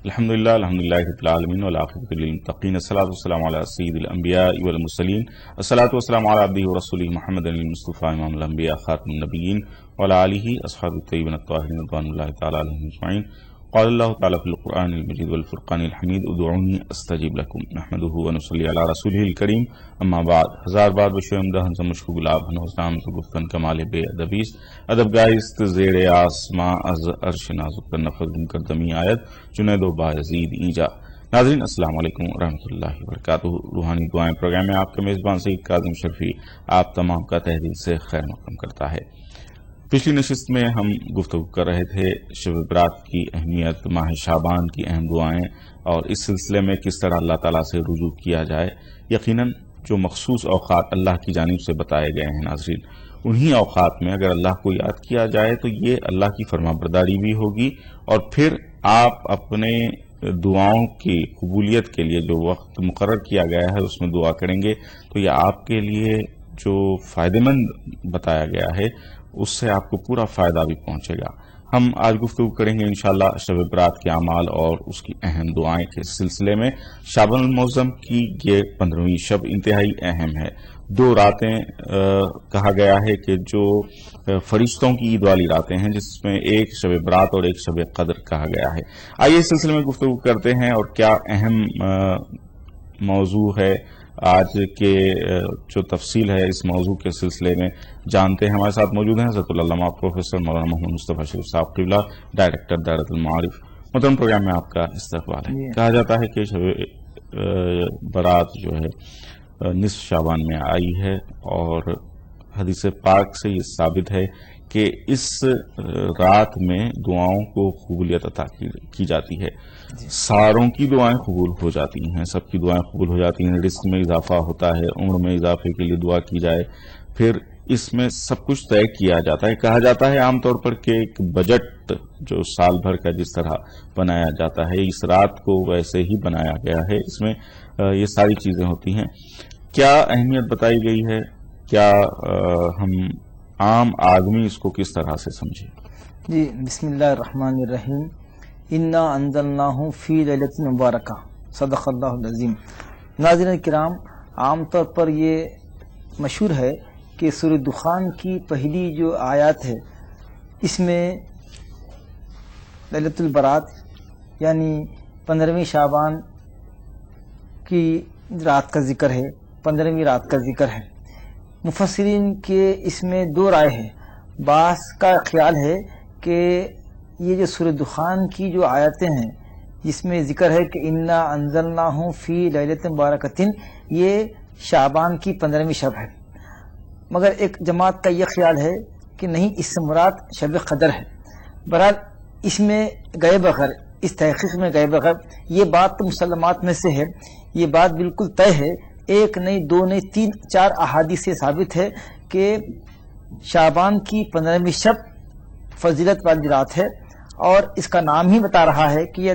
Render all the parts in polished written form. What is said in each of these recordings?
الحمدللہ رب العالمین والعاقبۃ للمتقین الصلاۃ والسلام علی سید الانبیاء والمرسلین الصلاۃ والسلام علی عبدہ ورسولہ محمد المصطفیٰ امام الانبیاء خاتم النبیین وعلی آلہ اصحابہ الطیبین الطاہرین رضوان اللہ تعالی علیہم اجمعین. قال اللہ تعالی فی القرآن المجید والفرقان الحمید ادعونی استجب لکم نحمدہ ونصلی علی رسولہ الکریم. اما بعد، ہزار بار بشویم دہن سے مشکو گلاب ہنوز نام تو گفتن کمال بے ادبیس ادب گائست زیر آسماں از عرش نازک پر نفذ مقدمی آیت جنید و بایزید ایجا. ناظرین السلام علیکم ورحمۃ اللہ وبرکاتہ. روحانی دعائیں پروگرام میں آپ کا میزبان سعید کاظم شرفی آپ تمام کا تہ دل سے خیر مقدم کرتا ہے. پچھلی نشست میں ہم گفتگو کر رہے تھے شب برات کی اہمیت، ماہ شعبان کی اہم دعائیں اور اس سلسلے میں کس طرح اللہ تعالیٰ سے رجوع کیا جائے. یقیناً جو مخصوص اوقات اللہ کی جانب سے بتائے گئے ہیں ناظرین، انہی اوقات میں اگر اللہ کو یاد کیا جائے تو یہ اللہ کی فرما برداری بھی ہوگی، اور پھر آپ اپنے دعاؤں کی قبولیت کے لیے جو وقت مقرر کیا گیا ہے اس میں دعا کریں گے تو یہ آپ کے لیے جو فائدہ مند بتایا گیا ہے اس سے آپ کو پورا فائدہ بھی پہنچے گا. ہم آج گفتگو کریں گے انشاءاللہ شب برات کے اعمال اور اس کی اہم دعائیں کے سلسلے میں. شعبان المعظم کی یہ 15ویں شب انتہائی اہم ہے. 2 راتیں کہا گیا ہے کہ جو فرشتوں کی عید والی راتیں ہیں، جس میں ایک شب برات اور ایک شب قدر کہا گیا ہے. آئیے اس سلسلے میں گفتگو کرتے ہیں اور کیا اہم موضوع ہے آج کے جو تفصیل ہے اس موضوع کے سلسلے میں جانتے ہیں. ہمارے ساتھ موجود ہیں حضرت العلامہ پروفیسر مولانا محمد مصطفیٰ شریف صاحب قبلہ، ڈائریکٹر دائرۃ المعارف. محترم، پروگرام میں آپ کا استقبال ہے. کہا جاتا ہے کہ شب برات جو ہے نصف شعبان میں آئی ہے، اور حدیث پاک سے یہ ثابت ہے کہ اس رات میں دعاؤں کو قبولیت عطا کی جاتی ہے. ساروں کی دعائیں قبول ہو جاتی ہیں، سب کی دعائیں قبول ہو جاتی ہیں. رزق میں اضافہ ہوتا ہے، عمر میں اضافے کے لیے دعا کی جائے. پھر اس میں سب کچھ طے کیا جاتا ہے. کہا جاتا ہے عام طور پر کہ ایک بجٹ جو سال بھر کا جس طرح بنایا جاتا ہے، اس رات کو ویسے ہی بنایا گیا ہے. اس میں یہ ساری چیزیں ہوتی ہیں. کیا اہمیت بتائی گئی ہے؟ کیا ہم عام آدمی اس کو کس طرح سے سمجھے؟ جی، بسم اللہ الرحمن الرحیم. انا انزلناہ فی لیلۃ مبارکہ، صدق اللہ العظیم. ناظرین کرام، عام طور پر یہ مشہور ہے کہ سورہ دخان کی پہلی جو آیات ہے اس میں لیلۃ البرات یعنی 15ویں شعبان کی رات کا ذکر ہے، 15ویں رات کا ذکر ہے. مفسرین کے اس میں 2 رائے ہیں. بعض کا خیال ہے کہ یہ جو سورہ دخان کی جو آیتیں ہیں جس میں ذکر ہے کہ انا انزلناہ فی لیلۃ مبارکۃ، یہ شعبان کی 15ویں شب ہے. مگر ایک جماعت کا یہ خیال ہے کہ نہیں، اس سے مراد شب قدر ہے. بہرحال اس میں گئے بغیر، اس تحقیق میں گئے بغیر، یہ بات تو مسلمات میں سے ہے، یہ بات بالکل طے ہے. 1 نہیں، 2 نہیں، 3 4 احادیث سے ثابت ہے کہ شعبان کی 15ویں شب فضیلت والی رات ہے، اور اس کا نام ہی بتا رہا ہے کہ یہ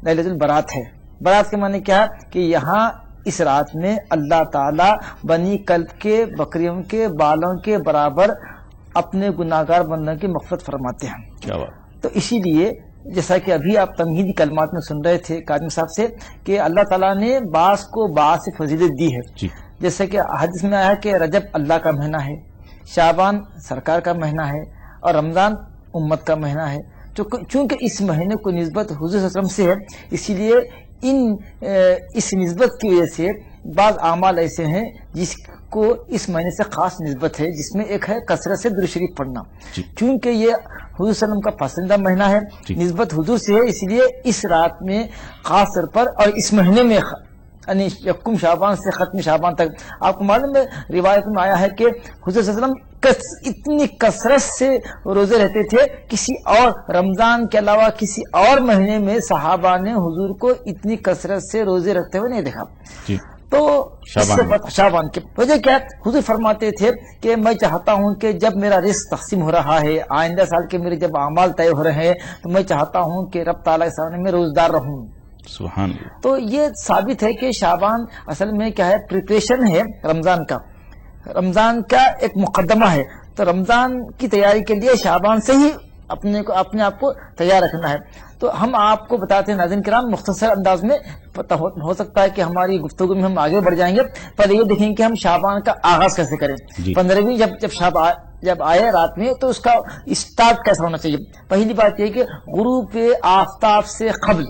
لیلۃ البرات ہے. برات کے معنی کیا ہے کہ یہاں اس رات میں اللہ تعالی بنی کلب کے بکریوں کے بالوں کے برابر اپنے گناہگار بندوں کی مغفرت فرماتے ہیں. کیا بات. تو اسی لیے جیسا کہ ابھی آپ تمہیدی کلمات میں سن رہے تھے کاظم صاحب سے کہ اللہ تعالیٰ نے بعض کو بعض سے فضیلت دی ہے. جیسے کہ حدیث میں آیا کہ رجب اللہ کا مہینہ ہے، شعبان سرکار کا مہینہ ہے، اور رمضان امت کا مہینہ ہے. چونکہ اس مہینے کو نسبت حضور صلی اللہ علیہ وسلم سے ہے، اسی لیے اس نسبت کی وجہ سے بعض اعمال ایسے ہیں جس کو اس مہینے سے خاص نسبت ہے، جس میں ایک ہے کثرت سے درود شریف پڑھنا. چونکہ یہ حضور صلی اللہ علیہ وسلم کا پسندیدہ مہینہ ہے، نسبت حضور سے ہے، اس لیے اس رات میں خاص طور پر اور اس مہینے میں یعنی یکم شعبان سے ختم شعبان تک آپ کو معلوم ہے، روایت میں آیا ہے کہ حضور صلی اللہ علیہ وسلم اتنی کثرت سے روزے رہتے تھے، کسی اور رمضان کے علاوہ کسی اور مہینے میں صحابہ نے حضور کو اتنی کثرت سے روزے رکھتے ہوئے نہیں دیکھا. تو شعبان کے وجہ کیا، حضور فرماتے تھے کہ میں چاہتا ہوں کہ جب میرا رزق تقسیم ہو رہا ہے، آئندہ سال کے میرے جب اعمال طے ہو رہے ہیں، تو میں چاہتا ہوں کہ رب تعالیٰ کے سامنے میں روزدار رہوں. سبحان اللہ. تو یہ ثابت ہے کہ شعبان اصل میں کیا ہے، پریپریشن ہے رمضان کا، رمضان کا ایک مقدمہ ہے. تو رمضان کی تیاری کے لیے شعبان سے ہی اپنے آپ کو تیار رکھنا ہے. تو ہم آپ کو بتاتے ہیں ناظرین کرام مختصر انداز میں، پتہ ہو سکتا ہے کہ ہماری گفتگو میں ہم آگے بڑھ جائیں گے، پہلے یہ دیکھیں کہ ہم شعبان کا آغاز کیسے کریں. 15ویں جب آئے رات میں تو اس کا اسٹارٹ کیسا ہونا چاہیے. پہلی بات یہ کہ غروب آفتاب سے قبل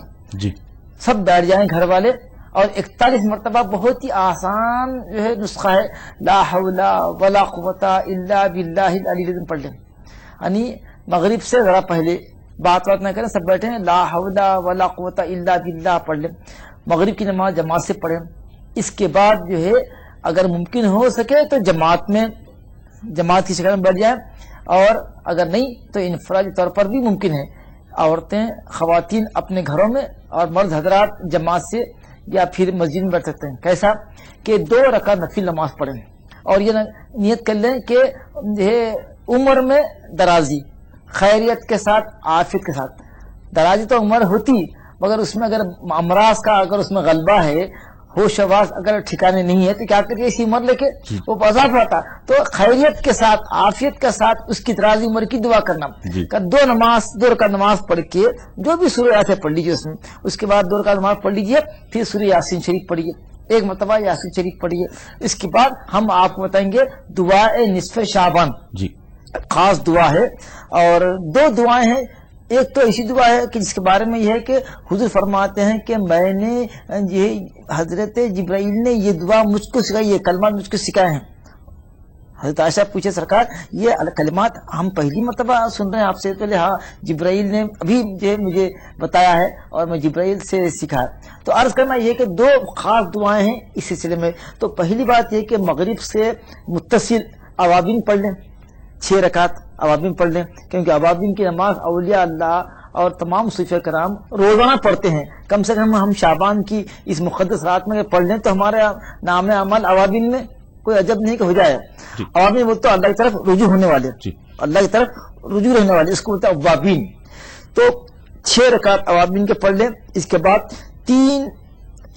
سب بیٹھ جائیں گھر والے، اور 41 مرتبہ بہت ہی آسان جو ہے نسخہ ہے، لا حول ولا قوت الا باللہ العلی العظیم پڑھ لیں. یعنی مغرب سے ذرا پہلے بات نہ کریں، سب بیٹھے ہیں، لا حول ولا قوت الا باللہ پڑھ لیں. مغرب کی نماز جماعت سے پڑھیں. اس کے بعد جو ہے اگر ممکن ہو سکے تو جماعت کی شکل میں بیٹھ جائیں، اور اگر نہیں تو انفرادی طور پر بھی ممکن ہے. عورتیں خواتین اپنے گھروں میں اور مرد حضرات جماعت سے یا پھر مسجد میں بیٹھ سکتے ہیں. کیسا کہ 2 رکعت نفل نماز پڑھیں، اور یہ نیت کر لیں کہ عمر میں درازی، خیریت کے ساتھ، عافیت کے ساتھ. درازی تو عمر ہوتی، مگر اس میں اگر امراض کا اگر اس میں غلبہ ہے، ہوش حواس اگر ٹھکانے نہیں ہے، تو کیا کریے اسی عمر لے کے وہ عذاب رہتا. تو خیریت کے ساتھ، عافیت کے ساتھ اس کی درازی عمر کی دعا کرنا. 2 رکعت نماز پڑھ کے جو بھی سورہ یاسین پڑھ لیجیے اس کے بعد 2 رکعت نماز پڑھ لیجیے، پھر سورہ یاسین شریف پڑھیے، 1 مرتبہ یاسین شریف پڑھیے. اس کے بعد ہم آپ کو بتائیں گے دعائے نصف شعبان، خاص دعا ہے، اور 2 دعائیں ہیں. ایک تو ایسی دعا ہے کہ جس کے بارے میں یہ ہے کہ حضور فرماتے ہیں کہ میں نے حضرت جبرائیل نے یہ دعا مجھ کو سکھائی، یہ کلمات مجھ کو سکھائے ہیں. حضرت عائشہ پوچھے سرکار یہ کلمات ہم پہلی مرتبہ سن رہے ہیں آپ سے؟ تو ہاں جبرائیل نے ابھی مجھے بتایا ہے اور میں جبرائیل سے سیکھا. تو عرض کرنا یہ کہ 2 خاص دعائیں ہیں اس سلسلے میں. تو پہلی بات یہ کہ مغرب سے متصل اوابین پڑھ لیں، 6 رکعت اوابین پڑھ لیں، کیونکہ اوابین کی نماز اولیاء اللہ اور تمام صوفیاء کرام روزانہ پڑھتے ہیں. کم سے کم ہم شعبان کی اس مقدس رات میں پڑھ لیں تو ہمارے نام عمل اوابین میں کوئی عجب نہیں کہ ہو جائے. اوابین بولتے تو اللہ کی طرف رجوع ہونے والے، اللہ کی طرف رجوع رہنے والے، اس کو بولتے ہیں اوابین. تو 6 رکعت اوابین کے پڑھ لیں. اس کے بعد 3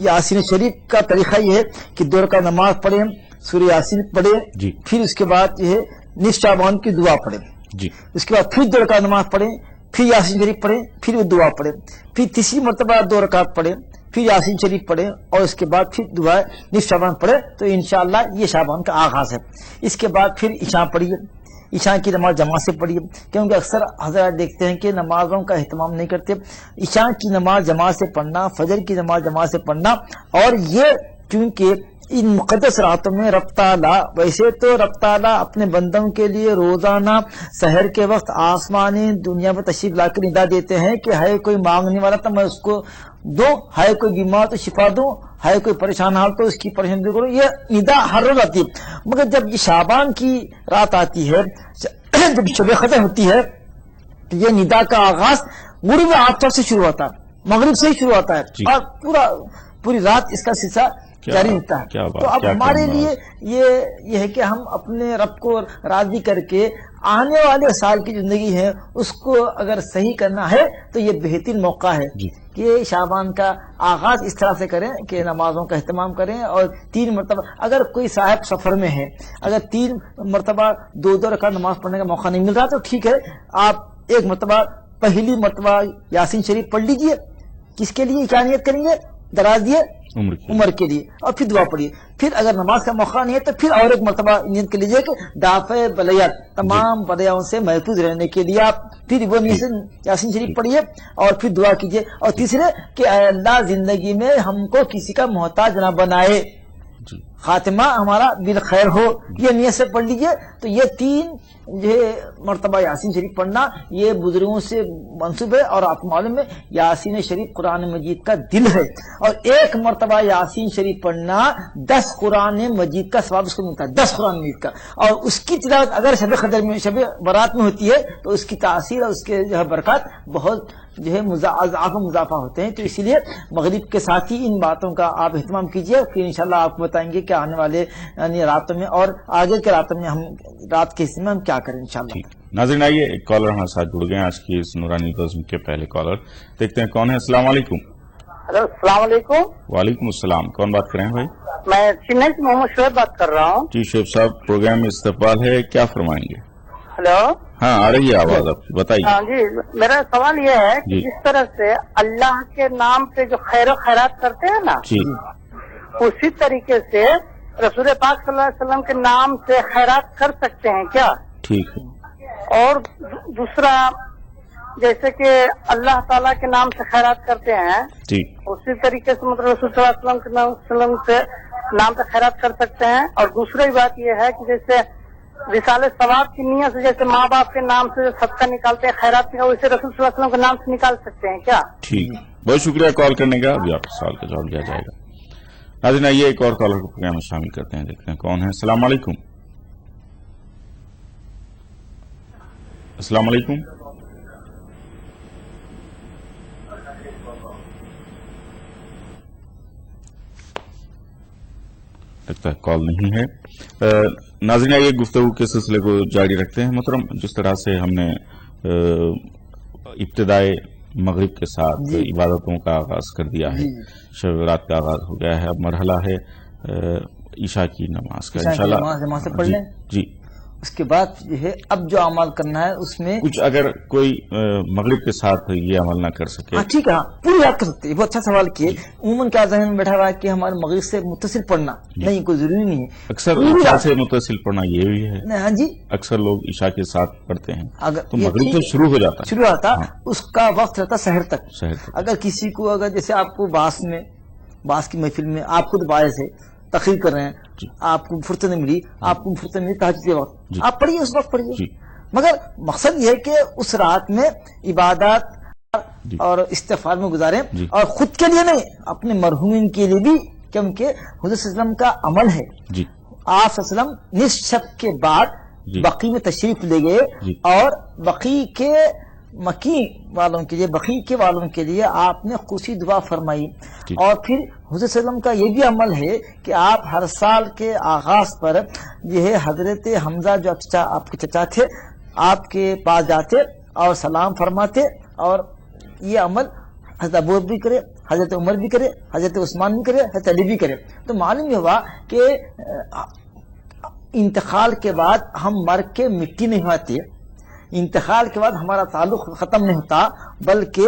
یاسین شریف کا طریقہ یہ ہے کہ 2 رکعت نماز پڑھیں، سورہ یاسین پڑھیں، پھر اس کے بعد یہ نصف شعبان کی دعا پڑھیں. اس کے بعد پھر 2 رکعت نماز پڑھیں، پھر یاسین شریف پڑھیں، پھر وہ دعا پڑھیں، پھر تیسری مرتبہ 2 رکعت پڑھیں، پھر یاسین شریف پڑھیں، اور اس کے بعد پھر دعا نصف شعبان پڑھیں. تو انشاءاللہ یہ شعبان کا آغاز ہے. اس کے بعد پھر عشاء پڑھیے، عشاء کی نماز جماعت سے پڑھیے، کیونکہ اکثر حضرات دیکھتے ہیں کہ نمازوں کا اہتمام نہیں کرتے. عشاء کی نماز جماعت سے پڑھنا، فجر کی نماز جماعت سے پڑھنا، اور یہ کیونکہ ان مقدس راتوں میں رب تعالیٰ، ویسے تو رب تعالیٰ اپنے بندوں کے لیے روزانہ سحر کے وقت آسمانی دنیا میں تشریف لا کر ندا دیتے ہیں کہ ہے کوئی مانگنے والا تو میں اس کو دوں، ہے کوئی بیمار تو شفا دوں، ہے کوئی پریشان حال تو اس کی پریشانی دور کروں. یہ ندا ہر روز آتی ہے. مگر جب یہ شعبان کی رات آتی ہے، جب شب ختم ہوتی ہے، تو یہ ندا کا آغاز غروب آفتاب سے شروع ہوتا ہے، مغرب سے ہی شروع ہوتا ہے، اور پوری رات اس کا سلسلہ جاری ہوتا ہے. تو اب ہمارے لیے یہ ہے کہ ہم اپنے رب کو راضی کر کے آنے والے سال کی زندگی ہے اس کو اگر صحیح کرنا ہے تو یہ بہترین موقع ہے کہ شعبان کا آغاز اس طرح سے کریں کہ نمازوں کا اہتمام کریں. اور 3 مرتبہ اگر کوئی صاحب سفر میں ہے، اگر 3 مرتبہ 2 رکعت نماز پڑھنے کا موقع نہیں مل رہا تو ٹھیک ہے، آپ 1 مرتبہ پہلی مرتبہ یاسین شریف پڑھ لیجئے. کس کے لیے کیا نیت کریں گے؟ درازی عمر کے لیے، اور پھر دعا پڑھیے. پھر اگر نماز کا موقع نہیں ہے تو پھر اور 1 مرتبہ نیت کر لیجیے کہ دافع بلیات، تمام بلیاؤں سے محفوظ رہنے کے لیے آپ پھر وہ یاسین شریف پڑھیے اور پھر دعا کیجیے. اور تیسرے کہ اے اللہ زندگی میں ہم کو کسی کا محتاج نہ بنائے، خاتمہ ہمارا بالخیر ہو، یہ نیت سے پڑھ لیجیے. تو یہ 3 مرتبہ یاسین شریف پڑھنا یہ بزرگوں سے منسوب ہے، اور آپ معلوم ہے یاسین شریف قرآن مجید کا دل ہے، اور 1 مرتبہ یاسین شریف پڑھنا 10 قرآن مجید کا ثواب اس کو ملتا ہے، 10 قرآن مجید کا. اور اس کی تلاوت اگر شب قدر میں، شب برات میں ہوتی ہے تو اس کی تاثیر اور اس کے برکات بہت اضافہ مضافہ ہوتے ہیں. تو اسی لیے مغرب کے ساتھ ہی ان باتوں کا آپ اہتمام کیجیے. پھر انشاءاللہ آپ کو بتائیں گے کہ آنے والے راتوں میں اور آگے کے راتوں میں ہم رات کے حصے میں ہم کیا کریں انشاءاللہ. ناظرین آئیے ایک کالر ہمارے ساتھ جڑ گئے ہیں، آج کی اس نورانی بزم کے پہلے کالر. دیکھتے ہیں کون ہے. السلام علیکم. ہلو السلام علیکم. وعلیکم السلام. کون بات کر رہے ہیں بھائی؟ میں چنئی سے محمد شعیب بات کر رہا ہوں. جی شعیب صاحب، پروگرام میں استقبال ہے، کیا فرمائیں گے؟ ہلو ہاں آ رہی ہے آواز آپ کی، بتائیے. ہاں جی، میرا سوال یہ ہے کہ جی. جس طرح سے اللہ کے نام پہ جو خیر و خیرات کرتے ہیں نا، جی اسی طریقے سے رسول پاک صلی اللہ علیہ وسلم کے نام سے خیرات کر سکتے ہیں کیا؟ ٹھیک ہے. اور دوسرا، جیسے کہ اللہ تعالیٰ کے نام سے خیرات کرتے ہیں، جی اسی طریقے سے مطلب رسول صلی اللہ علیہ وسلم کے نام پہ خیرات کر سکتے ہیں. اور دوسری بات یہ ہے کہ جیسے وصال ثواب کی نیت سے جیسے ماں باپ کے نام سے صدقہ نکالتے ہیں، خیرات نکالتے ہیں، ویسے رسول صلی اللہ علیہ وسلم کے نام سے نکال سکتے ہیں کیا؟ ٹھیک، بہت شکریہ کال کرنے کا. ابھی آپ کے سوال کا جواب دیا جائے گا. ناظرین آئیے ایک اور کالر کو پروگرام میں شامل کرتے ہیں، دیکھتے ہیں کون ہے. السلام علیکم. السلام علیکم. لگتا ہے کال نہیں ہے. ناظرین آئیے گفتگو کے سلسلے کو جاری رکھتے ہیں. محترم، جس طرح سے ہم نے ابتدائے مغرب کے ساتھ عبادتوں کا آغاز کر دیا ہے، شب برات کا آغاز ہو گیا ہے، اب مرحلہ ہے عشاء کی نماز کا. انشاءاللہ نماز پڑھ لیں. جی، اس کے بعد جو ہے اب جو عمل کرنا ہے اس میں کچھ اگر کوئی مغرب کے ساتھ یہ عمل نہ کر سکے. ہاں ٹھیک ہے، پوری رات کر سکتے ہیں. بہت اچھا سوال کیے. عموماً کیا ذہن میں بیٹھا ہوا ہے کہ ہمارے مغرب سے متصل پڑھنا نہیں، کوئی ضروری نہیں ہے. اکثر عشاء سے متصل پڑھنا یہ بھی ہے. ہاں جی، اکثر لوگ عشاء کے ساتھ پڑھتے ہیں اگر تو مغرب سے شروع ہو جاتا ہے. شروع ہوتا اس کا وقت رہتا شہر تک. شہر تک. اگر کسی کو اگر جیسے آپ کو باس کی محفل میں آپ خود باعث ہے تقریر کر رہے ہیں، آپ کو فرصت نہیں ملی، آپ کو فرصت ملی تہجد کے وقت، آپ پڑھیے، اس وقت پڑھیے. مگر مقصد یہ ہے کہ اس رات میں عبادات اور استغفار میں گزاریں، اور خود کے لیے نہیں، اپنے مرحومین کے لیے بھی، کیونکہ حضور صلی اللہ علیہ وسلم کا عمل ہے. آپ صلی اللہ علیہ وسلم نصف شب کے بعد بقی میں تشریف لے گئے، اور بقی کے مکی والوں کے لیے، بقی کے والوں کے لیے آپ نے خصوصی دعا فرمائی. اور پھر حضور صلی اللہ علیہ وسلم کا یہ بھی عمل ہے کہ آپ ہر سال کے آغاز پر یہ ہے حضرت حمزہ جو آپ کے چچا تھے، آپ کے پاس جاتے اور سلام فرماتے. اور یہ عمل حضرت ابو بھی کرے، حضرت عمر بھی کرے، حضرت عثمان بھی کرے، حضرت علی بھی کرے. تو معلوم یہ ہوا کہ انتقال کے بعد ہم مر کے مٹی نہیں ہوتے، انتقال کے بعد ہمارا تعلق ختم نہیں ہوتا، بلکہ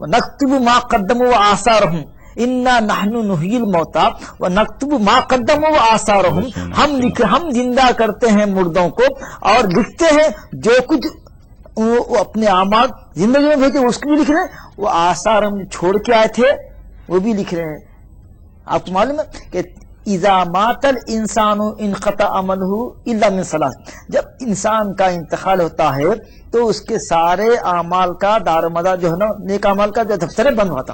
نکتب ما قدموا وآثارہم انا نحن نحیی الموتى ونکتب ما قدموا وآثارہم. ہم زندہ کرتے ہیں مردوں کو اور لکھتے ہیں جو کچھ وہ اپنے اعمال زندگی میں بھیجے اس کو بھی لکھ رہے ہیں، وہ آثار ہم چھوڑ کے آئے تھے وہ بھی لکھ رہے ہیں. آپ کو معلوم ہے کہ اذا مات الانسان انقطع عمله الا من ثلاث، جب انسان کا انتقال ہوتا ہے تو اس کے سارے اعمال کا دار و مدار جو ہے نا، نیک اعمال کا جو دفتر بند ہوتا،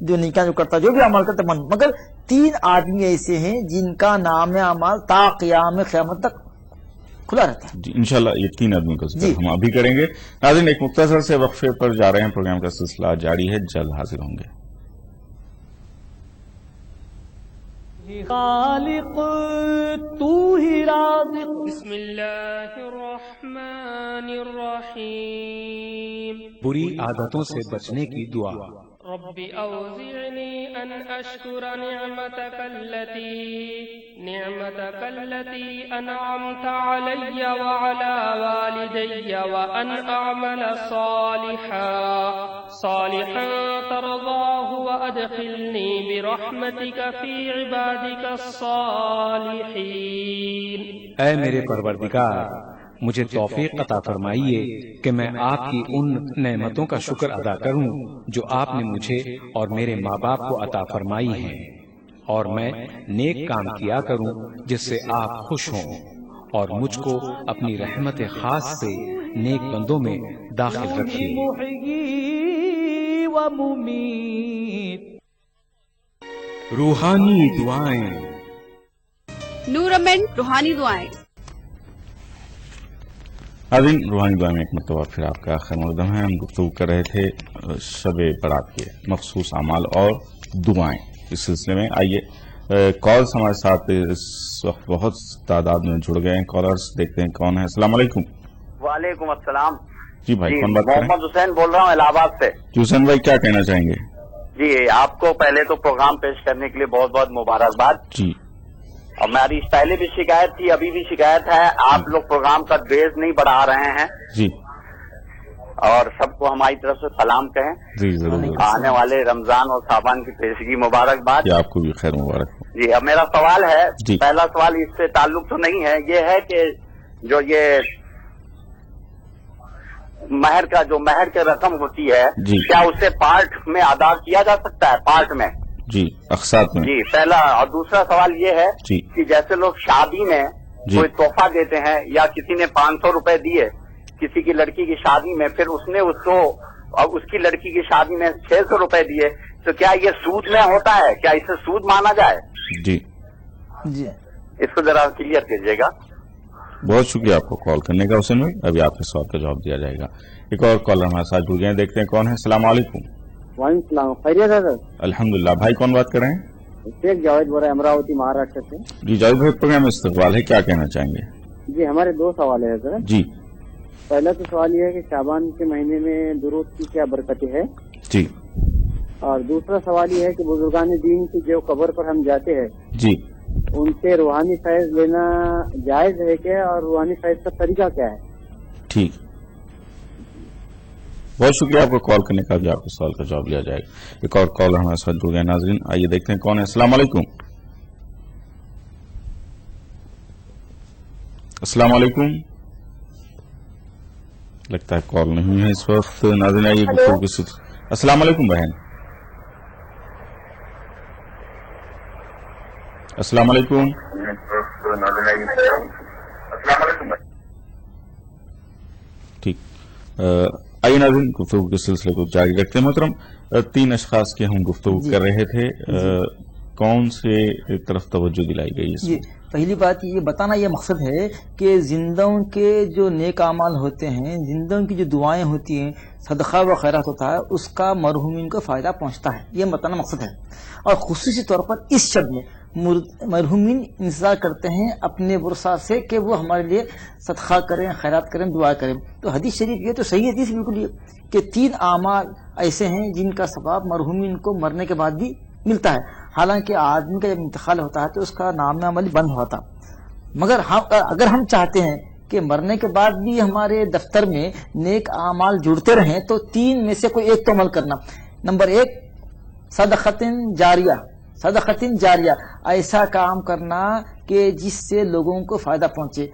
جو نیکیاں جو کرتا، جو بھی اعمال کرتا بند. مگر 3 آدمی ایسے ہیں جن کا نام اعمال تا قیام قیامت تک کھلا رہتا ہے. جی انشاءاللہ یہ 3 آدمیوں کا ذکر ہم ابھی کریں گے. ناظرین ایک مختصر سے وقفے پر جا رہے ہیں، پروگرام کا سلسلہ جاری ہے، جلد حاضر ہوں گے. خالق تو ہی رازق. بسم اللہ الرحمن الرحیم. بری عادتوں سے بچنے کی دعا. رب اوزعنی ان اشکر نعمتک التي انعمت علی وعلى والدی وان اعمل صالحا ترضاه وادخلنی برحمتک فی عبادک الصالحین. اے میرے پروردگار، مجھے توفیق عطا فرمائیے کہ میں آپ کی ان نعمتوں کا شکر ادا کروں جو آپ نے مجھے اور میرے ماں باپ کو عطا فرمائی ہیں، اور میں نیک کام کیا کروں جس سے آپ خوش ہوں، اور مجھ کو اپنی رحمت خاص سے نیک بندوں میں داخل رکھیے. روحانی دعائیں. نورمن روحانی دعائیں. ناظرین روحانی دعا میں ایک مرتبہ پھر آپ کا خیر مقدم ہے. ہم گفتگو کر رہے تھے شب برات کے مخصوص اعمال اور دعائیں. اس سلسلے میں آئیے کالز ہمارے ساتھ اس وقت بہت تعداد میں جڑ گئے ہیں. کالرز دیکھتے ہیں کون ہے. السلام علیکم. وعلیکم السلام. جی بھائی کون بات کر رہے ہیں؟ محمد حسین بول رہا ہوں الہ آباد سے. حسین بھائی کیا کہنا چاہیں گے؟ جی آپ کو پہلے تو پروگرام پیش کرنے کے لیے بہت بہت مبارکباد. جی. اور ہماری پہلے بھی شکایت تھی، ابھی بھی شکایت ہے، آپ لوگ پروگرام کا بیس نہیں بڑھا رہے ہیں جی، اور سب کو ہماری طرف سے سلام کہیں. جی ضرور. آنے والے رمضان اور شعبان کی پیشگی مبارکباد. آپ کو بھی خیر مبارک ہو. جی، اب میرا سوال ہے، جی. پہلا سوال اس سے تعلق تو نہیں ہے، یہ ہے کہ جو یہ مہر کی رقم ہوتی ہے، جی. کیا اسے پارٹ میں ادا کیا جا سکتا ہے؟ پارٹ میں؟ جی، اقساط میں. جی، پہلا. اور دوسرا سوال یہ ہے جی. کہ جیسے لوگ شادی میں جی. کوئی تحفہ دیتے ہیں، یا کسی نے 500 روپے دیے کسی کی لڑکی کی شادی میں، پھر اس نے اس کو اور اس کی لڑکی کی شادی میں 600 روپے دیے، تو کیا یہ سود میں ہوتا ہے؟ کیا اسے سود مانا جائے؟ جی جی اس کو ذرا کلیئر کیجیے گا. بہت شکریہ آپ کو کال کرنے کا حسین بھائی. ابھی آپ کے سوال کا جواب دیا جائے گا. ایک اور کالر ہمارے ساتھ جڑ گئے ہیں، دیکھتے ہیں کون ہے. السلام علیکم. وعلیکم السلام. خیریت ہے سر؟ الحمدللہ. بھائی کون بات کر رہے ہیں؟ شیخ جاوید بول رہے ہیں، امراوتی مہاراشٹر سے. جی جاوید بھائی، پروگرام میں استقبال ہے، کیا کہنا چاہیں گے؟ جی، ہمارے 2 سوال ہے سر. جی. پہلا تو سوال یہ ہے کہ شعبان کے مہینے میں درود کی کیا برکتیں ہے؟ جی. اور دوسرا سوال یہ ہے کہ بزرگان دین کی جو قبر پر ہم جاتے ہیں، جی. ان سے روحانی فیض لینا جائز ہے کیا، اور روحانی فیض کا طریقہ کیا ہے؟ ٹھیک، بہت شکریہ آپ کو کال کرنے کا. بھی آپ کے سوال کا جواب لیا جائے گا. ایک اور کال ہمارے ساتھ جڑ گئے. ناظرین آئیے دیکھتے ہیں کون ہے. السلام علیکم. السلام علیکم. لگتا ہے کال نہیں ہے اس وقت. ناظرین آئیے گفتگو کی سلسلے. السلام علیکم بہن. السلام علیکم. ٹھیک، آئیے ناظرین گفتگو کے سلسلے کو جاری رکھتے ہیں. محترم، 3 اشخاص کی ہم گفتگو کر رہے تھے، کون سے طرف توجہ دلائی گئی اس جی. پہلی بات یہ بتانا یہ مقصد ہے کہ زندوں کے جو نیک اعمال ہوتے ہیں، زندوں کی جو دعائیں ہوتی ہیں، صدقہ و خیرات ہوتا ہے، اس کا مرحومین کو فائدہ پہنچتا ہے، یہ بتانا مقصد ہے. اور خصوصی طور پر اس شب میں مرحومین انتظار کرتے ہیں اپنے ورثاء سے کہ وہ ہمارے لیے صدقہ کریں، خیرات کریں، دعا کریں. تو حدیث شریف یہ تو صحیح حدیث بالکل یہ کہ 3 اعمال ایسے ہیں جن کا ثواب مرحومین کو مرنے کے بعد بھی ملتا ہے. حالانکہ آدمی کا جب انتقال ہوتا ہے تو اس کا نام عمل بند ہوتا، مگر اگر ہم چاہتے ہیں کہ مرنے کے بعد بھی ہمارے دفتر میں نیک اعمال جڑتے رہیں تو 3 میں سے کوئی ایک تو عمل کرنا. نمبر 1 صدقۃ جاریہ، ایسا کام کرنا کہ جس سے لوگوں کو فائدہ پہنچے.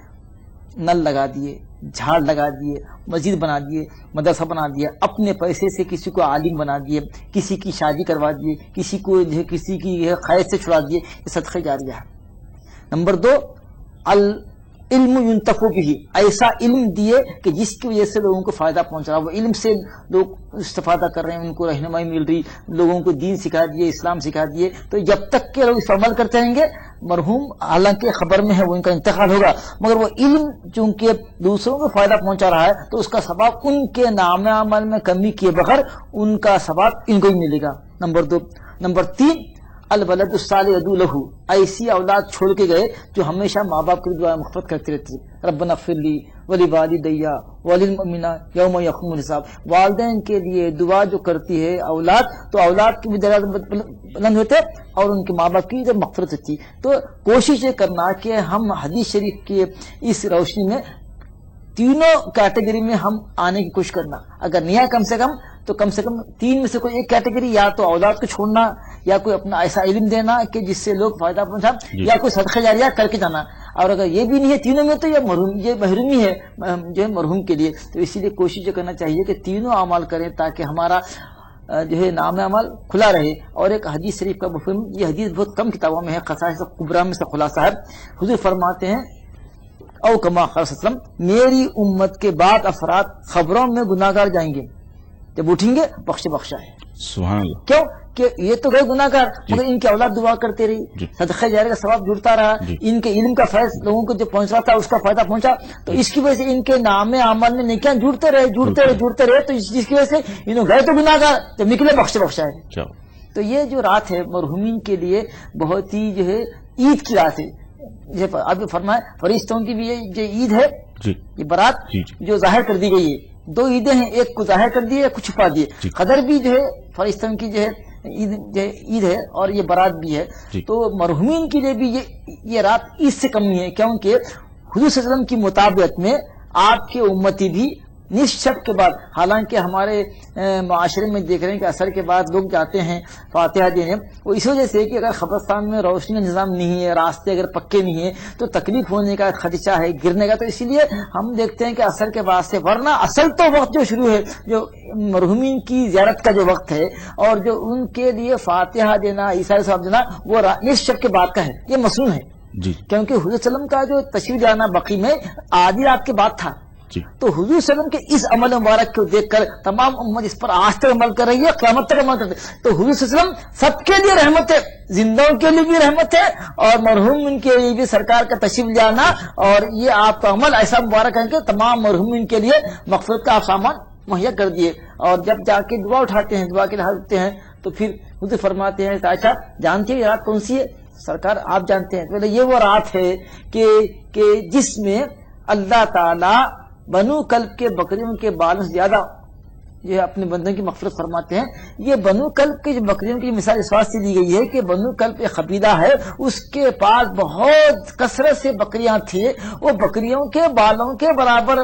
نل لگا دیے، جھاڑ لگا دیے، مسجد بنا دیے، مدرسہ بنا دیا، اپنے پیسے سے کسی کو عالم بنا دیے، کسی کی شادی کروا دیے، کسی کو کسی کی خیر سے چھڑا دیے، یہ صدقہ جاریہ ہے. نمبر 2 علم ينتفع به، ایسا علم دیے کہ جس کی وجہ سے لوگوں کو فائدہ پہنچ رہا، وہ علم سے لوگ استفادہ کر رہے ہیں، ان کو رہنمائی مل رہی، لوگوں کو دین سکھا دیے، اسلام سکھا دیے. تو جب تک کہ لوگ اس پر عمل کرتے رہیں گے، مرحوم حالانکہ خبر میں ہے وہ ان کا انتقال ہوگا، مگر وہ علم چونکہ دوسروں کو فائدہ پہنچا رہا ہے تو اس کا ثواب ان کے نام عمل میں کمی کیے بغیر ان کا ثواب ان کو ہی ملے گا. نمبر 2. نمبر 3 الولد الصالح يدعو له، ایسی اولاد چھوڑ کے گئے جو ہمیشہ ماں باپ کی دعا مغفرت کرتی رہتی ہے. ربنا اغفر لی ولوالدی وللمؤمنین یوم یقوم الحساب. والدین کے لیے دعا جو کرتی ہے اولاد، تو اولاد کی بھی درجات بلند ہوتے اور ان کے ماں باپ کی جب مغفرت ہوتی. تو کوشش یہ کرنا کہ ہم حدیث شریف کی اس روشنی میں تینوں کیٹیگری میں ہم آنے کی کوشش کرنا. اگر نہیں ہے کم سے کم 3 میں سے کوئی ایک کیٹیگری، یا تو اولاد کو چھوڑنا، یا کوئی اپنا ایسا علم دینا کہ جس سے لوگ فائدہ پہنچا، یا کوئی صدقہ جاریہ کر کے جانا. اور اگر یہ بھی نہیں ہے تینوں میں تو یہ محرومی ہے جو ہے مرحوم کے لیے. تو اسی لیے کوشش یہ کرنا چاہیے کہ تینوں اعمال کریں تاکہ ہمارا جو ہے نام عمل کھلا رہے. اور ایک حدیث شریف کا مفہوم، یہ حدیث بہت کم کتابوں میں ہے، خصائص کبریٰ میں سے خلاصہ ہے. حضور فرماتے ہیں او کما قال صلی اللہ علیہ وسلم، میری امت کے بعد افراد خبروں میں گناہگار جائیں گے، جب اٹھیں گے بخشا ہے. سبحان اللہ. کیوں کہ یہ تو گئے گناہگار، مگر ان کی اولاد دعا کرتے رہی، صدقہ جاریہ کا ثواب جڑتا رہا، ان کے علم کا فیض لوگوں کو جو پہنچ رہا تھا اس کا فائدہ پہنچا. تو اس کی وجہ سے ان کے نام عمل میں نیکیاں جڑتے رہے. تو جس کی وجہ سے انہوں گئے تو گناہگار، جب نکلے بخشا ہے. تو یہ جو رات ہے مرحومین کے لیے بہت ہی جو ہے عید کی رات ہے. ابھی فرمائے فرشتوں کی بھی یہ عید ہے، یہ برات جو ظاہر کر دی گئی ہے. 2 عیدیں ہیں، ایک کو ظاہر کر دیے، ایک کو چھپا دیے. قدر بھی جو ہے فرشتوں کی جو ہے عید ہے اور یہ برات بھی ہے، تو مرحومین کے لیے بھی یہ رات عید سے کم نہیں ہے، کیونکہ حضور صلی اللہ علیہ وسلم کی مطابقت میں آپ کے امتی بھی نصف شب کے بعد، حالانکہ ہمارے معاشرے میں دیکھ رہے ہیں کہ عصر کے بعد لوگ جاتے ہیں فاتحہ دینے، وہ اس وجہ سے کہ اگر قبرستان میں روشنی کا نظام نہیں ہے، راستے اگر پکے نہیں ہیں تو تکلیف ہونے کا خدشہ ہے، گرنے کا، تو اسی لیے ہم دیکھتے ہیں کہ عصر کے بعد سے، ورنہ اصل تو وقت جو شروع ہے، جو مرحومین کی زیارت کا جو وقت ہے اور جو ان کے لیے فاتحہ دینا، عیسائی ثواب دینا، وہ نصف شب کے بعد کا ہے، یہ مصنون ہے جی، کیونکہ حضور صلی اللہ علیہ وسلم کا جو تشریف لانا بقی میں آدھی رات کے بعد تھا جی، تو حضور صلی اللہ علیہ وسلم کے اس عمل مبارک کو دیکھ کر تمام امت اس پر آج تک عمل کر رہی ہے، قیامت تک عمل کرتے، تو حضور صلی اللہ علیہ وسلم سب کے لیے رحمت ہے، زندوں کے لیے بھی رحمت ہے اور مرحوم کے لیے بھی سرکار کا تشریف لانا اور یہ آپ کا عمل ایسا مبارک ہے کہ تمام مرحومین کے لیے مغفرت کا آپ سامان مہیا کر دیے، اور جب جا کے دعا اٹھاتے ہیں، دعا کے لیے ہاتھ اٹھتے ہیں تو پھر حضور فرماتے ہیں عائشہ جانتی ہے یہ رات کون سی ہے؟ سرکار آپ جانتے ہیں، تو یہ وہ رات ہے کہ جس میں اللہ تعالی بنو کلب کے بکریوں کے بالوں سے زیادہ یہ اپنے بندوں کی مغفرت فرماتے ہیں۔ یہ بنو کلب کے جو بکریوں کی مثال اس واسطے دی گئی ہے کہ بنو کلب ایک قبیلہ ہے، اس کے پاس بہت کثرت سے بکریاں تھیں، وہ بکریوں کے بالوں کے برابر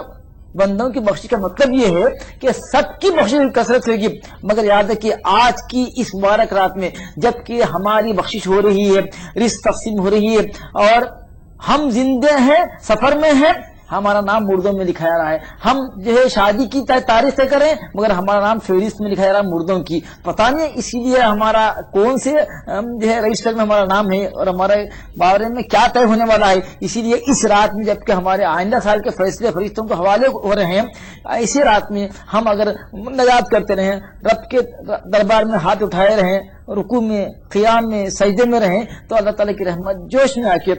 بندوں کی بخشش کا مطلب یہ ہے کہ سب کی بخشش کی کثرت ہوگی، مگر یاد ہے کہ آج کی اس مبارک رات میں جب کہ ہماری بخشش ہو رہی ہے، رزق تقسیم ہو رہی ہے اور ہم زندے ہیں، سفر میں ہیں، ہمارا نام مردوں میں لکھا جا رہا ہے، ہم جو ہے شادی کی تاریخ طے کریں مگر ہمارا نام فہرست میں لکھا جا رہا ہے مردوں کی، پتہ نہیں اسی لیے ہمارا کون سے جو ہے رجسٹر میں ہمارا نام ہے اور ہمارے بارے میں کیا طے ہونے والا ہے۔ اسی لیے اس رات میں جبکہ ہمارے آئندہ سال کے فیصلے فرشتوں کو حوالے ہو رہے ہیں، اسی رات میں ہم اگر نجات کرتے رہیں، رب کے دربار میں ہاتھ اٹھائے رہیں، رکوع میں، قیام میں، سجدے میں رہیں، تو اللہ تعالیٰ کی رحمت جوش میں آ کے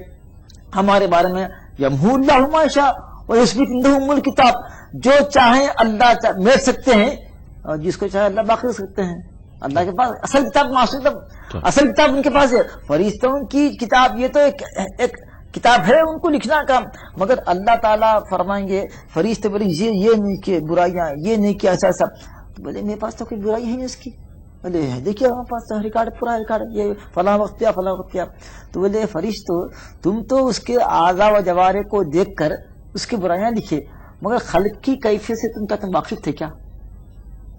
ہمارے بارے میں یمحو اللہ ما یشاء ویثبت عندہ ام الکتاب، جو چاہیں اللہ میٹ سکتے ہیں اور جس کو چاہے اللہ باقی رکھ سکتے ہیں۔ اللہ کے پاس اصل کتاب، اصل کتاب ان کے پاس ہے، فرشتوں کی کتاب یہ تو ایک کتاب ہے ان کو لکھنا کا، مگر اللہ تعالیٰ فرمائیں گے فرشتے بولے یہ نہیں کہ برائیاں، یہ نہیں کہ ایسا ایسا، بولے میرے پاس تو کوئی برائی ہے نہیں اس کی، بولے دیکھیے ہمارے پاس ریکارڈ پورا ریکارڈ، یہ فلاں وقت کیا فلاں وقت کیا، تو بولے فرشتوں تم تو اس کے اعضاء و جوارح کو دیکھ کر اس کی برائیاں لکھے، مگر خلق کی کیفیت سے تم واقف تھے کیا؟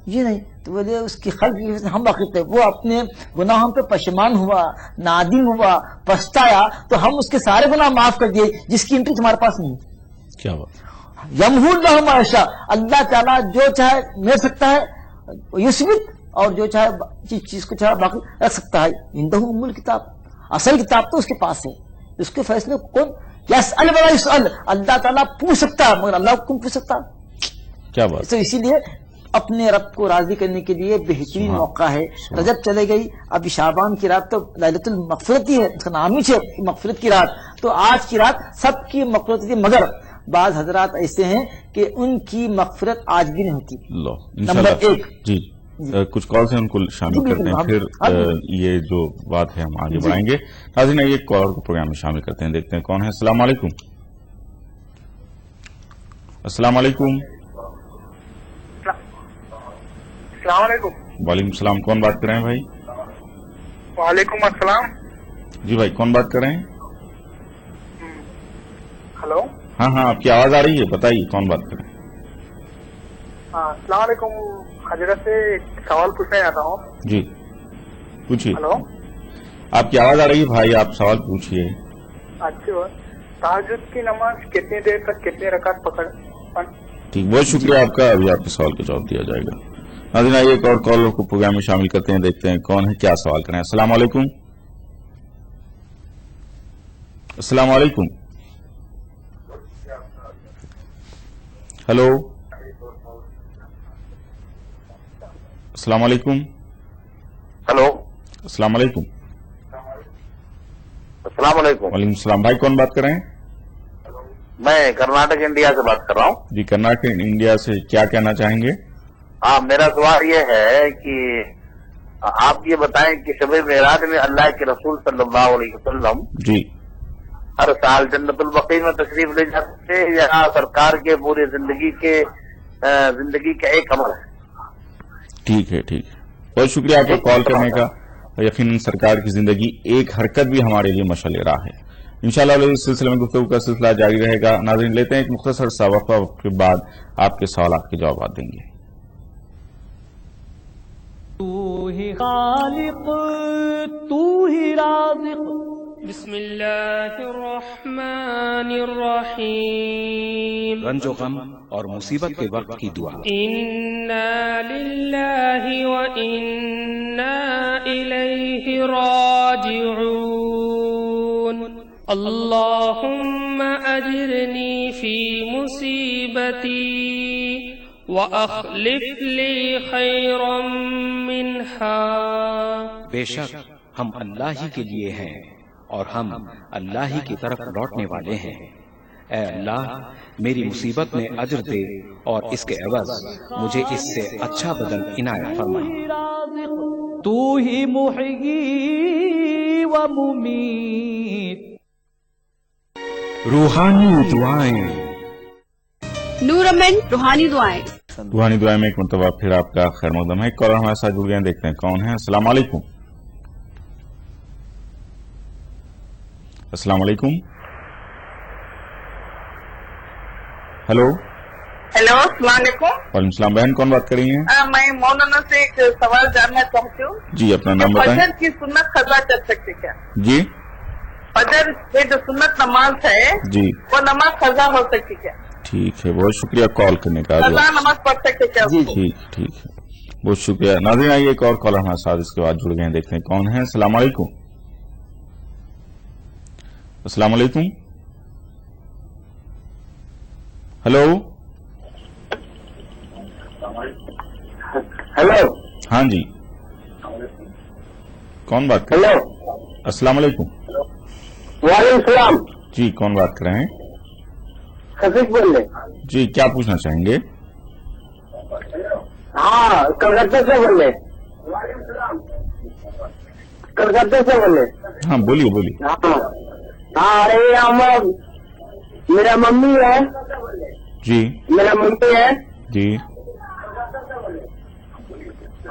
یہ نہیں، تو بولے اس کی خلق کی سے ہم واقف تھے، وہ اپنے گناہوں پہ پشیمان ہوا، نادم ہوا، پچھتایا تو ہم اس کے سارے گناہ معاف کر دیے جس کی انٹری تمہارے پاس نہیں۔ کیا بات، یمحو اللہ ما یشاء، اللہ تعالیٰ جو چاہے میٹ سکتا ہے، یثبت، اور جو چاہے چیز کو چاہے باقی رکھ سکتا ہے، عندہ ام الکتاب، اصل کتاب تو اس کے پاس ہے، اس کے فیصلے کون یسأل ولا یسأل، اللہ تعالیٰ پوچھ سکتا ہے مگر اللہ کو کون پوچھ سکتا؟ کیا بات، تو اسی لیے اپنے رب کو راضی کرنے کے لیے بہترین موقع ہے۔ رجب چلے گئی، اب شعبان کی رات تو لیلۃ المغفرت ہی ہے، اس کا نام ہی ہے مغفرت کی رات، تو آج کی رات سب کی مغفرت ہوتی ہے، مگر بعض حضرات ایسے ہیں کہ ان کی مغفرت آج بھی نہیں ہوتی۔ نمبر ایک جی کچھ کال سے ان کو شامل کرتے ہیں، پھر یہ جو بات ہے ہم آگے بڑھائیں گے۔ ناظرین ایک کالر کو پروگرام میں شامل کرتے ہیں، دیکھتے ہیں کون ہے۔ السلام علیکم۔ السلام علیکم۔ السلام علیکم۔ وعلیکم السلام، کون بات کر رہے ہیں بھائی؟ وعلیکم السلام۔ جی بھائی کون بات کر رہے ہیں؟ ہلو، ہاں آپ کی آواز آ رہی ہے، بتائیے کون بات کر رہے ہیں؟ السلام علیکم، حضرت سے ایک سوال پوچھنا چاہتا ہوں۔ جی پوچھیے۔ ہلو، آپ کی آواز آ رہی ہے بھائی، آپ سوال پوچھیے۔ اچھا، تہجد کی نماز کتنی دیر تک کتنے رکعت پکڑ؟ ٹھیک، بہت شکریہ آپ کا، ابھی آپ کے سوال کا جواب دیا جائے گا۔ ناظرین ایک اور کالر کو پروگرام میں شامل کرتے ہیں، دیکھتے ہیں کون ہے، کیا سوال کریں۔ السلام علیکم۔ السلام علیکم۔ ہلو، السلام علیکم۔ ہلو، السلام علیکم۔ السلام علیکم۔ وعلیکم السلام، بھائی کون بات کر رہے ہیں؟ میں کرناٹک انڈیا سے بات کر رہا ہوں۔ جی کرناٹک انڈیا سے، کیا کہنا چاہیں گے؟ میرا سوال یہ ہے کہ آپ یہ بتائیں کہ شب معراج میں اللہ کے رسول صلی اللہ علیہ وسلم جی ہر سال جنت البقیع میں تشریف لے جاتے ہیں یا سرکار کے پورے زندگی کا ایک عمل ہے؟ ٹھیک ہے، ٹھیک ہے، بہت شکریہ آپ کا کال کرنے کا. یقیناً سرکار کی زندگی ایک حرکت بھی ہمارے لیے مشعل راہ ہے. انشاءاللہ اس سلسلے میں گفتگو کا سلسلہ جاری رہے گا. ناظرین لیتے ہیں ایک مختصر سا وقفہ کے بعد آپ کے سوالات کے جوابات دیں گے. تو ہی خالق تو ہی رازق. بسم اللہ الرحمن الرحیم. رنج و غم اور مصیبت کے وقت کی دعا. انا للہ و انا الیہ راجعون. اللہم اجرنی فی مصیبتی وَأَخْلِفْ لِي خَيْرًا مِّنْهَا. بے شک ہم اللہ ہی کے لیے ہیں اور ہم اللہ ہی کی طرف لوٹنے والے ہیں. اے اللہ میری مصیبت میں اجر دے اور اس کے عوض مجھے اس سے اچھا بدل عنایت فرما. تو ہی محیی و ممیت. روحانی دعائیں. نورمن روحانی دعائیں. روحانی دعائیں میں ایک مرتبہ پھر آپ کا خیر مقدم ہے. کالر ہمارے ساتھ جڑ گئے ہیں, دیکھتے ہیں کون ہے. السلام علیکم. السلام علیکم. ہیلو. ہیلو السلام علیکم. وعلیکم السلام. بہن کون بات کر رہی ہیں؟ میں مولانا سے ایک سوال جاننا چاہتی ہوں. جی اپنا نام بتائیں. فجر کی سنت قضا چل سکتی کیا؟ جی فجر یہ جو سنت نماز ہے جی وہ نماز قضا ہو سکتی کیا؟ ٹھیک ہے, بہت شکریہ کال کرنے کا. قضا نماز پڑھ سکتے کیا؟ ٹھیک ہے, بہت شکریہ. ناظرین آئیے ایک اور کالر ہمارے ساتھ اس کے بعد جڑ گئے ہیں, دیکھتے ہیں کون ہے. السلام علیکم. السلام علیکم. ہیلو. ہیلو. ہاں جی کون بات کر رہے ہیں؟ السلام علیکم. وعلیکم السلام. جی کون بات کر رہے ہیں؟ خفیف بول رہے. جی کیا پوچھنا چاہیں گے؟ ہاں کلکتہ سے بول رہے. کلکتہ سے بول رہے. ہاں بولیے بولیے. ہاں ارے میرا ممی ہے. جی میرا ممی ہے. جی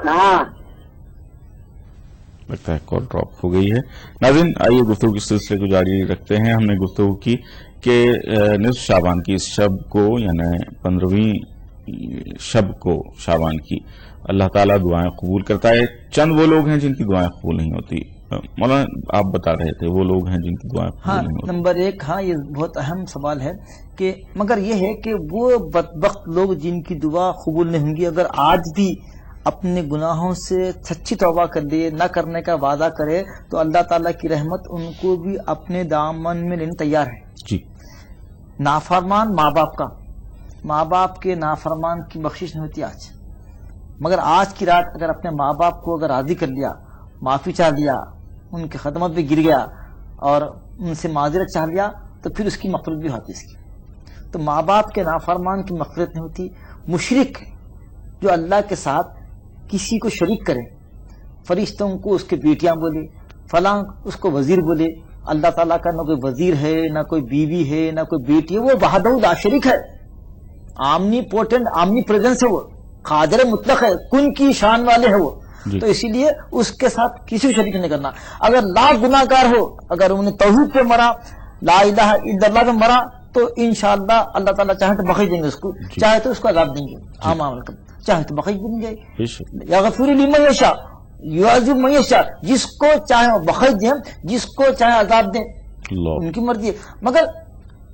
ہاں لگتا ہے کال ڈراپ ہو گئی ہے. ناظرین آئیے گفتگو کے سلسلے کو جاری رکھتے ہیں. ہم نے گفتگو کی کہ نصف شعبان کی اس شب کو یعنی 15ویں شب کو شعبان کی اللہ تعالیٰ دعائیں قبول کرتا ہے. چند وہ لوگ ہیں جن کی دعائیں قبول نہیں ہوتی. مولانا آپ بتا رہے تھے وہ لوگ ہیں جن کی دعائیں قبول نہیں ہوتی. نمبر ایک, ہاں یہ بہت اہم سوال ہے کہ مگر یہ ہے کہ وہ بدبخت لوگ جن کی دعا قبول نہیں ہوں گی اگر آج بھی اپنے گناہوں سے سچی توبہ کر لیے, نہ کرنے کا وعدہ کرے تو اللہ تعالیٰ کی رحمت ان کو بھی اپنے دامن میں لینے تیار ہے. جی نافرمان ماں باپ کے نافرمان کی بخشش نہیں ہوتی آج, مگر آج کی رات اگر اپنے ماں باپ کو اگر راضی کر لیا, معافی چاہ لیا, ان کی خدمت پہ گر گیا اور ان سے معذرت چاہ لیا تو پھر اس کی مغفرت بھی ہوتی. اس کی تو ماں باپ کے نافرمان کی مغفرت نہیں ہوتی. مشرک جو اللہ کے ساتھ کسی کو شریک کرے, فرشتوں کو اس کے بیٹیاں بولے, فلاں اس کو وزیر بولے, اللہ تعالیٰ کا نہ کوئی وزیر ہے, نہ کوئی بیوی ہے, نہ کوئی بیٹی ہے, وہ وحدہ لا شریک ہے, آمنی پوٹنٹ آمنی پریزنس ہے, وہ قادر مطلق ہے, کن کی شان والے ہے وہ. تو اسی لیے اس کے ساتھ کسی کو شریک نہیں کرنا. اگر لاکھ گناہ گار ہو, اگر انہیں توحید پہ مرا, لا الہ الا اللہ پہ مرا, تو انشاءاللہ اللہ تعالیٰ چاہے تو بخش دیں گے اس کو, چاہے تو اس کو عذاب دیں گے. چاہے تو بخش دیں گے. یغفر لمن یشاء یعذب من یشاء, جس کو چاہے وہ بخش دیں, جس کو چاہے عذاب دیں, ان کی مرضی ہے. مگر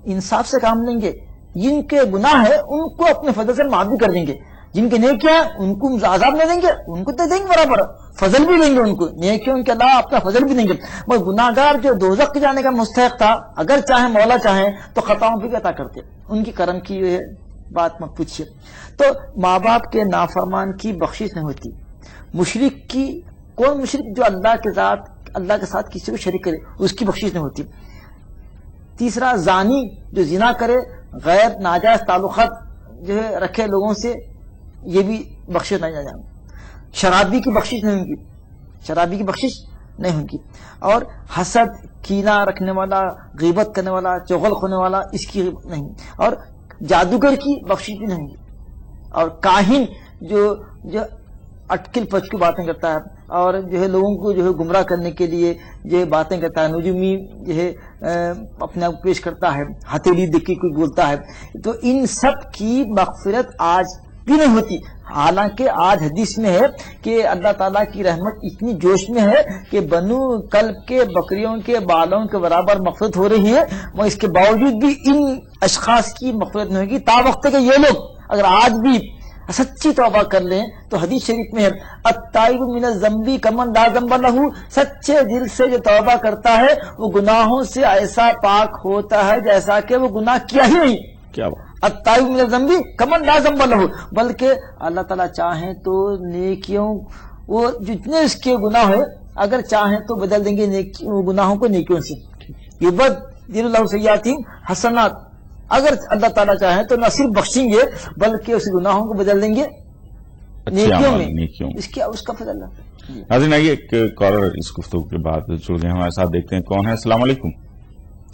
انصاف سے کام لیں گے. جن کے گناہ ہے ان کو اپنے فضل سے معاف بھی کر دیں گے, جن کے نیکیاں ہیں ان کو عذاب نہیں دیں گے, ان کو تو دیں گے برابر, فضل بھی دیں گے ان کو, نیکیوں کے علاوہ اپنا فضل بھی دیں گے. مگر گناہ گار جو دوزخ کے جانے کا مستحق تھا, اگر چاہے مولا چاہیں تو خطاؤں بھی عطا کرتے, ان کی کرم کی یہ بات مت پوچھیے. تو ماں باپ کے نافرمان کی بخشش نہیں ہوتی. مشرک کی, کون مشرک جو اللہ کے ساتھ کسی کو شریک کرے, اس کی بخشش نہیں ہوتی. تیسرا زانی جو زنا کرے, غیر ناجائز تعلقات جو ہے رکھے لوگوں سے, یہ بھی بخشش نہیں جائے. شرابی کی بخشش نہیں ہوگی, شرابی کی بخشش نہیں ہوگی. اور حسد, کینہ رکھنے والا, غیبت کرنے والا, چغل کھونے والا, اس کی نہیں. اور جادوگر کی بخشش بھی نہیں ہوگی. اور کاہن جو اٹکل پچکل باتیں کرتا ہے اور جو ہے لوگوں کو جو ہے گمراہ کرنے کے لیے جو ہے باتیں کرتا ہے، نجومی جو ہے اپنے آپ پیش کرتا ہے، ہتھیلی دیکھ کے کوئی بولتا ہے، تو ان سب کی مغفرت آج بھی نہیں ہوتی. حالانکہ آج حدیث میں ہے کہ اللہ تعالیٰ کی رحمت اتنی جوش میں ہے کہ بنو کلب کے بکریوں کے بالوں کے برابر مغفرت ہو رہی ہے، مگر اس کے باوجود بھی ان اشخاص کی مغفرت نہیں ہوگی تا وقت کہ یہ لوگ اگر آج بھی سچی توبہ کر لیں. تو حدیث شریف میں ہے التائب من الذنب کمن لا ذنب له، سچے دل سے جو توبہ کرتا ہے وہ گناہوں سے ایسا پاک ہوتا ہے جیسا کہ وہ گناہ کیا ہی نہیں. کیا بات. التائب من الذنب کمن لا ذنب له، بلکہ اللہ تعالیٰ چاہیں تو نیکیوں وہ جتنے اس کے گناہ ہے اگر چاہیں تو بدل دیں گے گناہوں کو نیکیوں سے. یبدل اللہ سیئاتہم حسنات، اگر اللہ تعالیٰ چاہیں تو نہ صرف بخشیں گے بلکہ اس گناہوں کو بدل دیں گے نیکیوں میں. اس کا فضل ہے. ناظرین آئیے ایک کالر اس گفتگو کے بعد جڑ گئے ہمارے ساتھ، دیکھتے ہیں کون ہے. السلام علیکم.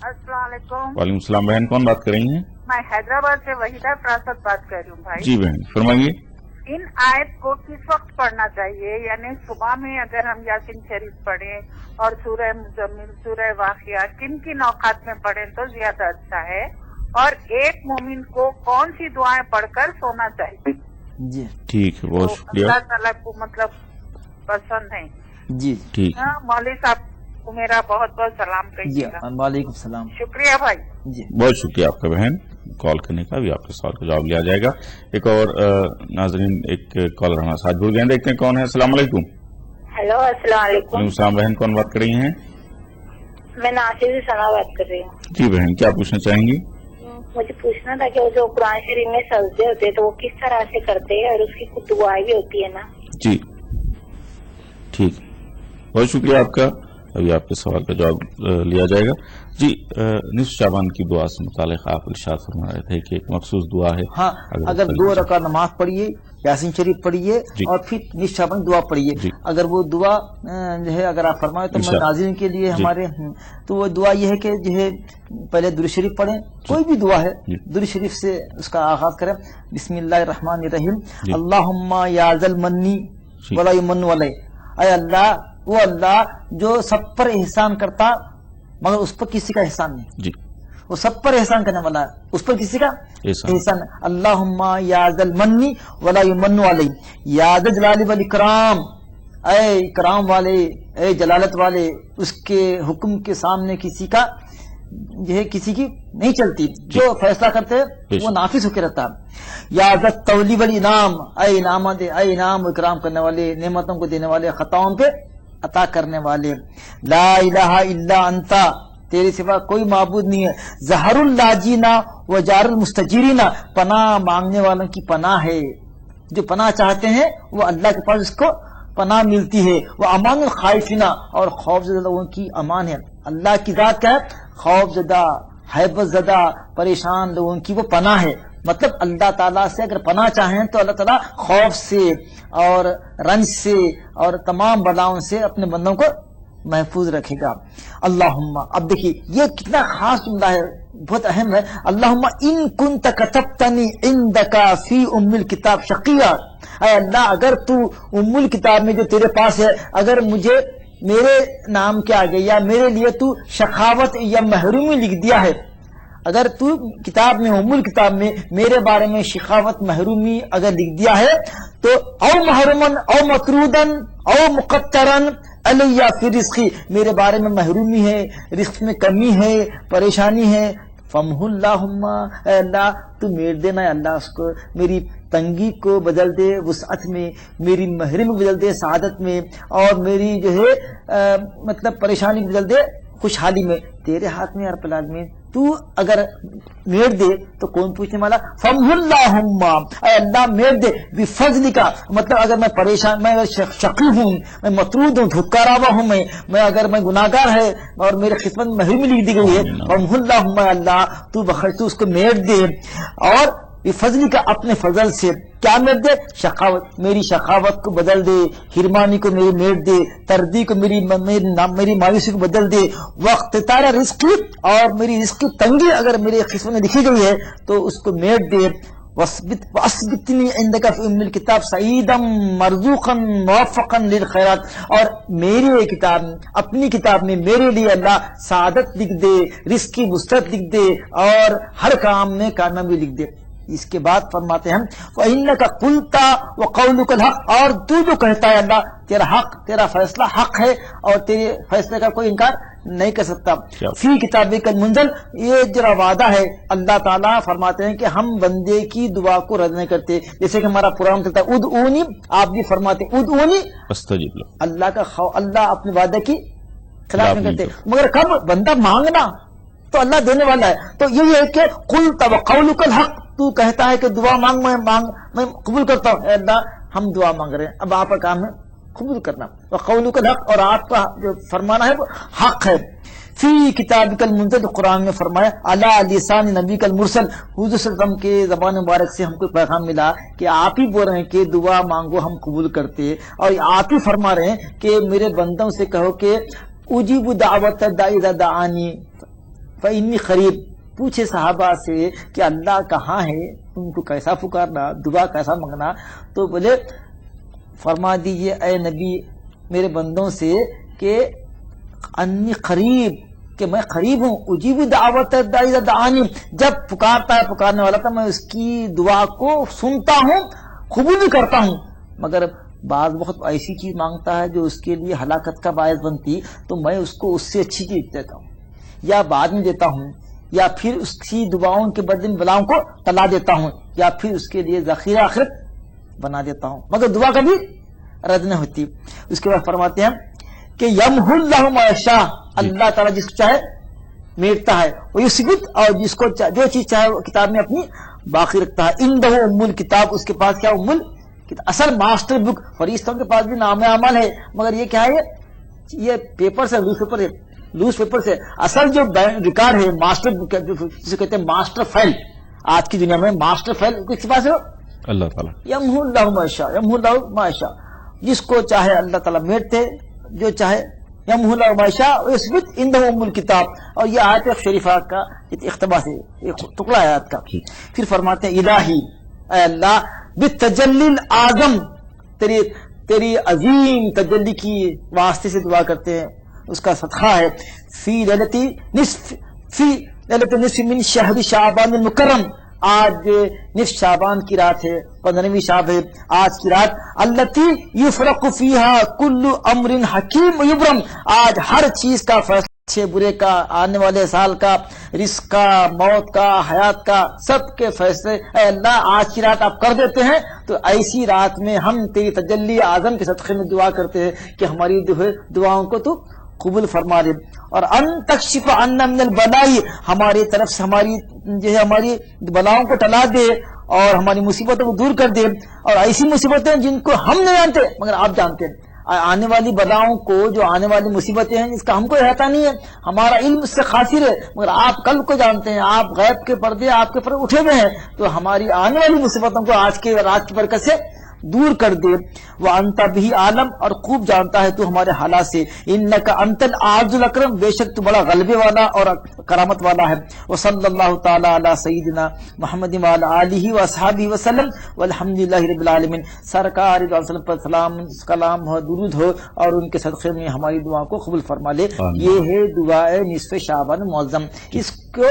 السلام علیکم. وعلیکم السلام. بہن کون بات کر رہی ہیں؟ میں حیدرآباد سے وحیدہ پراسد بات کر رہی ہوں بھائی. جی بہن فرمائیے. ان آیت کو کس وقت پڑھنا چاہیے؟ یعنی صبح میں اگر ہم یاسین شریف پڑھیں اور سورہ مزمل، سورہ واقعہ کن کن اوقات میں پڑھیں تو زیادہ اچھا ہے؟ اور ایک مومن کو کون سی دعائیں پڑھ کر سونا چاہیے؟ جی ٹھیک ہے، بہت شکریہ. اللہ تعالیٰ کو مطلب پسند ہے. جی ٹھیک. مولوی صاحب کو میرا بہت بہت سلام جی کہیے گا. وعلیکم السلام. شکریہ بھائی. جی بہت شکریہ آپ کا بہن کال کرنے کا، بھی آپ کے سوال کا جواب لیا جائے گا. ایک اور ناظرین ایک کالر ہمارے ساتھ جڑ گئے ہیں، دیکھتے ہیں کون ہے. السلام علیکم. ہیلو السلام علیکم. وعلیکم السلام. بہن کون بات کر رہی ہیں؟ میں ناصر سے ثنا بات کر رہی ہوں. جی بہن کیا پوچھنا چاہیں گی؟ مجھے پوچھنا تھا کہ وہ جو قرآن شریف میں سجدے ہوتے ہیں تو وہ کس طرح سے کرتے ہیں اور اس کی کچھ دعائیں بھی ہوتی ہے نا؟ جی ٹھیک، بہت شکریہ آپ کا. ابھی آپ کے سوال کا جواب لیا جائے گا. جی نصف شعبان کی دعا سے متعلق آپ ارشاد فرما رہے تھے کہ ایک مخصوص دعا ہے. ہاں، اگر 2 رکعت نماز پڑھیے، یاسین شریف پڑھیے اور پھر نصف شعبان دعا پڑھیے. اگر وہ دعا جو ہے اگر آپ فرمائے تو میں ناظرین کے لیے ہمارے تو وہ دعا یہ ہے کہ جو ہے پہلے درود شریف پڑھیں، کوئی بھی دعا ہے درود شریف سے اس کا آغاز کریں. بسم اللہ الرحمن الرحیم. اللہم یا ذا المنی ولا یمن علی، اے اللہ وہ اللہ جو سب پر احسان کرتا مگر اس پر کسی کا احسان نہیں. جی وہ سب پر احسان کرنے والا ہے، اس پر کسی کا احسان. اللہم یا ذا المنی ولا یمن علی، یا ذا الجلال والاکرام، اے اکرام والے، اے جلالت والے، اس کے حکم کے سامنے کسی کا جو ہے کسی کی نہیں چلتی. جو فیصلہ کرتے وہ نافذ ہو کے رہتا ہے. یا ذا الطول والانعام، اے انعام دے، اے انعام و اکرام کرنے والے، نعمتوں کو دینے والے، خطاؤں پہ عطا کرنے والے. لا الہ الا انتا، تیرے سوا کوئی معبود نہیں ہے. ظہر اللاجینا و جار المستجیرین، پناہ مانگنے والوں کی پناہ ہے، جو پناہ چاہتے ہیں وہ اللہ کے پاس اس کو پناہ ملتی ہے. وہ امان الخائفین، اور خوف زدہ لوگوں کی امان ہے. اللہ کی ذات کیا ہے؟ خوف زدہ، حیبت زدہ، پریشان لوگوں کی وہ پناہ ہے. مطلب اللہ تعالیٰ سے اگر پناہ چاہیں تو اللہ تعالیٰ خوف سے اور رنج سے اور تمام بلاؤں سے اپنے بندوں کو محفوظ رکھے گا. اللہم، اب دیکھیے یہ کتنا خاص جملہ ہے، بہت اہم ہے. اللہم ان کنت کتبتنی عندک فی ام الکتاب شقیہ، اے اللہ اگر تو ام الکتاب میں جو تیرے پاس ہے اگر مجھے میرے نام کے آگے یا میرے لیے تو شقاوت یا محرومی لکھ دیا ہے، اگر تو کتاب میں ام الکتاب میں میرے بارے میں شقاوت محرومی اگر لکھ دیا ہے تو او محرومن او مطرودن او مقترن علیہ فی رزقی، میرے بارے میں محرومی ہے، رزق میں کمی ہے، پریشانی ہے. فمح اللہم، اے اللہ تو میٹ دینا ہے اللہ، اس کو میری تنگی کو بدل دے وسعت میں، میری محرومی بدل دے سعادت میں، اور میری جو ہے مطلب پریشانی بدل دے خوشحالی میں. تیرے ہاتھ میں رب العالمین، تو اگر میٹ دے تو کون پوچھنے والا. فمح اللہم، اے اللہ میٹ دے بفضل کا، مطلب اگر میں پریشان، میں اگر شقی ہوں، میں مطرود ہوں، دھکارا ہوا ہوں، میں اگر میں گناہگار ہے اور میرے خدمت میں محرومی لکھ دی گئی ہے، فمح اللہم، اے اللہ تو بخش، تو اس کو میٹ دے، اور بفضل کا اپنے فضل سے کیا میٹ دے؟ شقاوت، میری شقاوت کو بدل دے، ہرمانی کو میری میٹ دے، تردی کو میری مایوسی کو بدل دے. وقت تارا رزق، اور میری رزق کی تنگی اگر میری قسمت میں لکھی گئی ہے تو اس کو میٹ دے. وَأَثْبِتْنِي عِنْدَكَ فِي أُمِّ الْكِتَابِ سَعِيدًا مَرْزُوقًا مُوَفَّقًا لِلْخَيْرَاتِ، اور میری کتاب اپنی کتاب میں میرے لیے اللہ سعادت لکھ دے، رزق کی وسعت لکھ دے، اور ہر کام میں کامیابی لکھ دے۔ اس کے بعد فرماتے ہیں وَإِنَّكَ قُلْتَ وَقَوْلُكَ الْحَقُّ، اور تو جو کہتا ہے اللہ تیرا حق، تیرا فیصلہ حق ہے اور تیرے فیصلے کا کوئی انکار نہیں کر سکتا۔ فی کتابک المنزل، یہ جو وعدہ ہے اللہ تعالیٰ فرماتے ہیں کہ ہم بندے کی دعا کو رد نہیں کرتے، جیسے کہ ہمارا پروگرام چلتا ہے ادعونی، آپ بھی فرماتے ادعونی استجب لکم، اللہ کا اللہ اپنے وعدے کی خلاف نہیں کرتے، مگر کب بندہ مانگنا تو اللہ دینے والا ہے۔ تو یہ ہے کہ قلت وقولک الحق، تو کہتا ہے کہ دعا مانگ، میں قبول کرتا ہوں، اے اللہ ہم دعا مانگ رہے ہیں، اب آپ کا کام ہے قبول کرنا، وقولک الحق، اور آپ کا جو فرمانا ہے وہ حق ہے۔ فی کتابک المنزل، قرآن میں فرمایا علی لسان نبیک المرسل، حضور صلی اللہ علیہ وسلم کے زبان مبارک سے ہم کو پیغام ملا کہ آپ ہی بول رہے ہیں کہ دعا مانگو ہم قبول کرتے، اور آپ ہی فرما رہے ہیں کہ میرے بندوں سے کہو کہ اجیب دعوت الداعی اذا دعانی فإنی قریب۔ پوچھے صحابہ سے کہ اللہ کہاں ہے، ان کو کیسا پکارنا، دعا کیسا مانگنا، تو بولے فرما دیجئے اے نبی میرے بندوں سے کہ انی قریب، کہ میں قریب ہوں، اجیب دعوت الداعی اذا دعانی، جب پکارتا ہے پکارنے والا تو میں اس کی دعا کو سنتا ہوں، قبول بھی کرتا ہوں، مگر بعض وقت ایسی چیز مانگتا ہے جو اس کے لیے ہلاکت کا باعث بنتی تو میں اس کو اس سے اچھی چیز دیتا ہوں، یا بعد میں دیتا ہوں، یا پھر اس کی دعاؤں کے بدلے بلاؤں کو ٹلا دیتا ہوں، یا پھر اس کے لیے ذخیرہ آخرت بنا دیتا ہوں، مگر دعا کبھی رد نہیں ہوتی۔ اس کے بعد فرماتے ہیں کہ یمحو اللہ ما یشاء، اللہ تعالیٰ جس کو چاہے میٹتا ہے، وہ یثبت، اور جس کو جو چیز چاہے وہ کتاب میں اپنی باقی رکھتا ہے۔ عنده ام الکتاب، اس کے پاس کیا ام الکتاب، اصل ماسٹر بک، فرشتوں کے پاس بھی نام عمل ہے، مگر یہ کیا ہے، یہ پیپر سے لوز پیپر سے، اصل جو ریکارڈ ہے ماسٹر بک، جسے کہتے ہیں ماسٹر فائل، آج کی دنیا میں ماسٹر فائل کس کے پاس ہے، اللہ تعالیٰ۔ یمحو اللہ ما یشاء، یمحو اللہ ما یشاء، جس کو چاہے اللہ تعالیٰ میٹتے، جو چاہے یمحو اللہ ما یشاء ویثبت عنده ام الکتاب، اور یہ آیت شریفہ کا اقتباس ہے، ایک ٹکڑا آیات کا۔ پھر فرماتے ہیں الہی، اے اللہ بالتجلی الاعظم، تیری عظیم تجلی کی واسطے سے دعا کرتے ہیں، اس کا صدقہ ہے، فی لیلۃ نصف من شہر شعبان المکرم، آج نصف شعبان کی رات ہے، 15ویں شعب ہے آج کی رات، التی یفرق فیہا کل امر حکیم یبرم، آج ہر چیز کا فیصلہ، اچھے برے کا، آنے والے سال کا، رزق کا، موت کا، حیات کا، سب کے فیصلے اے اللہ آج کی رات آپ کر دیتے ہیں۔ تو ایسی رات میں ہم تیری تجلی اعظم کے صدقے میں دعا کرتے ہیں کہ ہماری دعاؤں کو تو قبول فرما دے، اور ان تکشف عنا من البلاء، ہماری طرف سے ہماری بلاؤں کو ٹلا دے اور ہماری مصیبتوں کو دور کر دے، اور ایسی مصیبتیں جن کو ہم نہیں جانتے مگر آپ جانتے ہیں، آنے والی بلاؤں کو، جو آنے والی مصیبتیں ہیں اس کا ہم کو احاطہ نہیں ہے، ہمارا علم اس سے قاصر ہے، مگر آپ کل کو جانتے ہیں، آپ غیب کے پردے آپ کے پر اٹھے ہوئے ہیں، تو ہماری آنے والی مصیبتوں کو آج کے رات کی برکت سے دور کر دے۔ وانت بھی عالم، اور خوب جانتا ہے تو ہمارے حالات سے، انک انت العز الاکرم، بے شک تو بڑا غلبے والا اور کرامت والا ہے۔ وصلی اللہ تعالی علی سیدنا محمد وعلی آلہ واصحابہ وسلم، والحمد للہ رب العالمین۔ سرکار دو علیہ وسلم پر سلام کلام ہو، درود ہو، اور ان کے صدقے میں ہماری دعا کو قبول فرما لے۔ یہ ہے دعائے نصف شعبان معظم، اس کو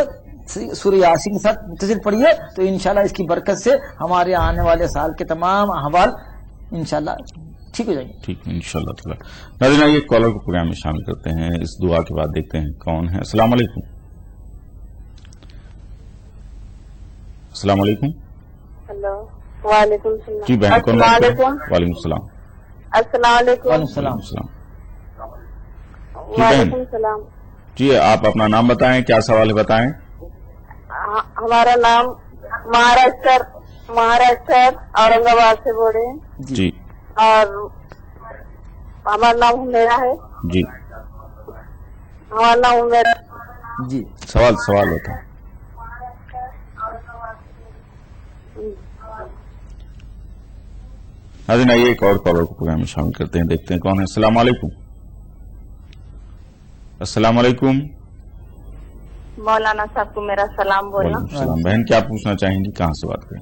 سورہ یاسین کے ساتھ متصل پڑھیے تو انشاءاللہ اس کی برکت سے ہمارے آنے والے سال کے تمام احوال انشاءاللہ ٹھیک ہو جائیں گے۔ ٹھیک ہے انشاءاللہ تعالی۔ ناظرین آئیے کالر کو پروگرام میں شامل کرتے ہیں، اس دعا کے بعد دیکھتے ہیں کون ہے۔ السلام علیکم۔ السلام علیکم۔ ہلو، وعلیکم السلام۔ جی بہن کون؟ السلام علیکم۔ وعلیکم السلام۔ السلام علیکم۔ وعلیکم السلام۔ وعلیکم السلام۔ جی آپ اپنا نام بتائیں، کیا سوال ہے بتائیں۔ ہمارا نام مہاراشٹر اورنگ آباد سے بول رہے ہیں جی، اور ہمارا نام میرا ہے جی، ہمارا نام میرا جی، سوال ہوتا ہے۔ ناظرین آئیے ایک اور کالر کو پروگرام میں شامل کرتے ہیں، دیکھتے ہیں کون ہے۔ السلام علیکم۔ السلام علیکم۔ مولانا صاحب کو میرا سلام بولنا۔ السلام بہن، کیا پوچھنا چاہیں گی، کہاں سے بات کریں؟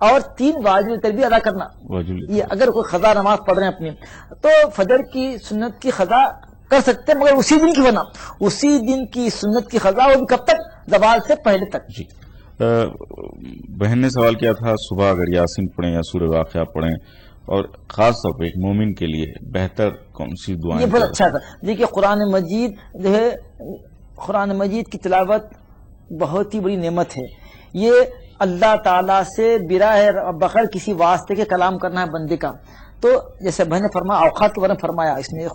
اور 3 واجب الوتر بھی ادا کرنا. یہ اگر کوئی قضا نماز پڑھ رہے ہیں اپنی تو فجر کی سنت کی قضا کر سکتے ہیں، مگر اسی دن کی بنا، اسی دن کی سنت کی قضا، وہ بھی کب تک؟ زوال سے پہلے تک. جی بہن نے سوال کیا تھا صبح اگر یاسین پڑھیں یا سورہ واقعہ پڑھیں، اور خاص طور پہ ایک مومن کے لیے بہتر کون سی دعائیں؟ یہ بہت اچھا تھا. دیکھیے قرآن مجید جو ہے، قرآن مجید کی تلاوت بہت ہی بڑی نعمت ہے. یہ اللہ تعالیٰ سے براہ بغیر کسی واسطے کے کلام کرنا ہے بندے کا. تو جیسے بہن نے فرمایا اوقات کے بارے میں فرمایا اس نے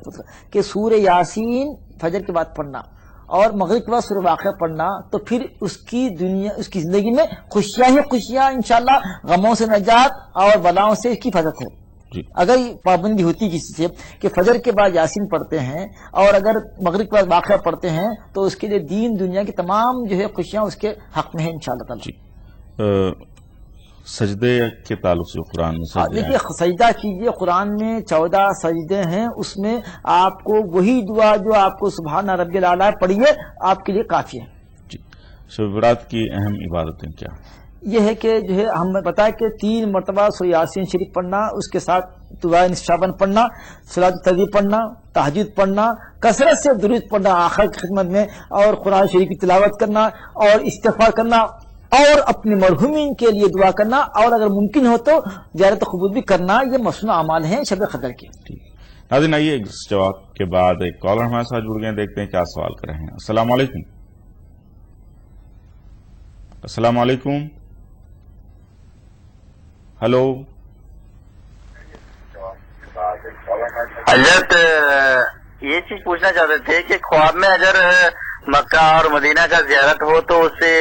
کہ سورہ یاسین فجر کے بعد پڑھنا اور مغرب کے بعد سورہ واقعہ پڑھنا، تو پھر اس کی دنیا، اس کی زندگی میں خوشیاں ہی خوشیاں، انشاءاللہ غموں سے نجات اور بلاؤں سے اس کی حفاظت ہے. اگر پابندی ہوتی کسی سے کہ فجر کے بعد یاسین پڑھتے ہیں اور اگر مغرب کے بعد واقعہ پڑھتے ہیں تو اس کے لیے دین دنیا کی تمام جو ہے خوشیاں اس کے حق میں ہیں انشاءاللہ تعالی. سجدے کے تعلق سے قرآن میں دیکھیے سجدہ کیجیے، قرآن میں 14 سجدے ہیں، اس میں آپ کو وہی دعا جو آپ کو سبحان ربی الاعلیٰ پڑھیے آپ کے لیے کافی ہے. جی شب برات کی اہم عبادتیں کیا؟ یہ ہے کہ جو ہے ہم نے بتایا کہ 3 مرتبہ سورہ یاسین شریف پڑھنا، اس کے ساتھ دعائے نصف شعبان پڑھنا، صلاۃ التراویح پڑھنا، تہجد پڑھنا، کثرت سے درود پڑھنا آخر کی خدمت میں، اور قرآن شریف کی تلاوت کرنا اور استغفار کرنا اور اپنے مرحومین کے لیے دعا کرنا، اور اگر ممکن ہو تو زیارت قبور بھی کرنا. یہ مصنوع اعمال ہیں شب قدر کے. ناظرین آئیے اس جواب کے بعد ایک کالر ہمارے ساتھ جڑ گئے، دیکھتے ہیں کیا سوال کر رہے ہیں. السلام علیکم. السلام علیکم. ہلو. حضرت یہ چیز پوچھنا چاہتے تھے کہ خواب میں اگر مکہ اور مدینہ کا زیارت ہو تو اسے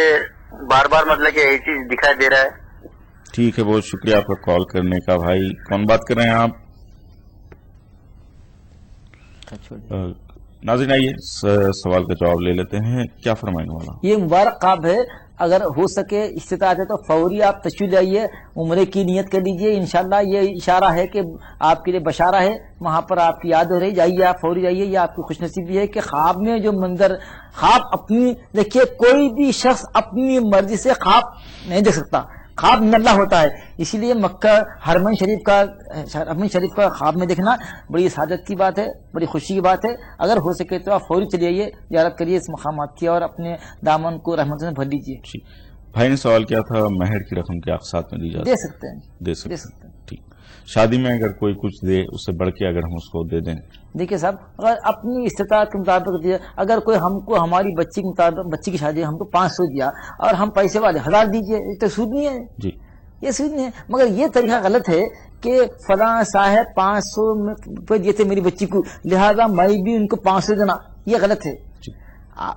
بار بار مطلب کہ یہی چیز دکھائی دے رہا ہے. ٹھیک ہے، بہت شکریہ آپ کا کال کرنے کا. بھائی کون بات کر رہے ہیں آپ؟ ناظرین آئیے سوال کا جواب لے لیتے ہیں. کیا فرمائیں گے والا؟ یہ مبارک خواب ہے، اگر ہو سکے استطاعت ہے تو فوری آپ تشریف لائیے، عمرے کی نیت کر لیجیے. انشاءاللہ یہ اشارہ ہے کہ آپ کے لیے بشارہ ہے، وہاں پر آپ کی یاد ہو رہی، جائیے آپ فوری جائیے. یہ آپ کی خوش نصیبی ہے کہ خواب میں جو منظر، خواب اپنی دیکھیے کوئی بھی شخص اپنی مرضی سے خواب نہیں دیکھ سکتا، خواب من اللہ ہوتا ہے. اسی لیے مکہ حرمین شریف کا خواب میں دیکھنا بڑی سعادت کی بات ہے، بڑی خوشی کی بات ہے. اگر ہو سکے تو آپ فوری چلے آئیے، زیارت کریے اس مقامات کی اور اپنے دامن کو رحمت سے بھر لیجیے. بھائی نے سوال کیا تھا مہر کی رقم کے اقساط میں دی جاتی؟ دے سکتے ہیں، دے سکتے ہیں. ٹھیک. شادی میں اگر کوئی کچھ دے اس سے بڑھ کے اگر ہم اس کو دے دیں؟ دیکھیے صاحب اگر اپنی استطاعت کے مطابق دیا، اگر کوئی ہم کو ہماری بچی کے مطابق، بچی کی شادی ہم کو 500 دیا اور ہم پیسے والے 1000 دیجیے، یہ تو سود نہیں ہے. جی یہ سود نہیں ہے. مگر یہ طریقہ غلط ہے کہ فلاں صاحب 500 روپئے دیے تھے میری بچی کو، لہذا میں بھی ان کو 500 دینا، یہ غلط ہے.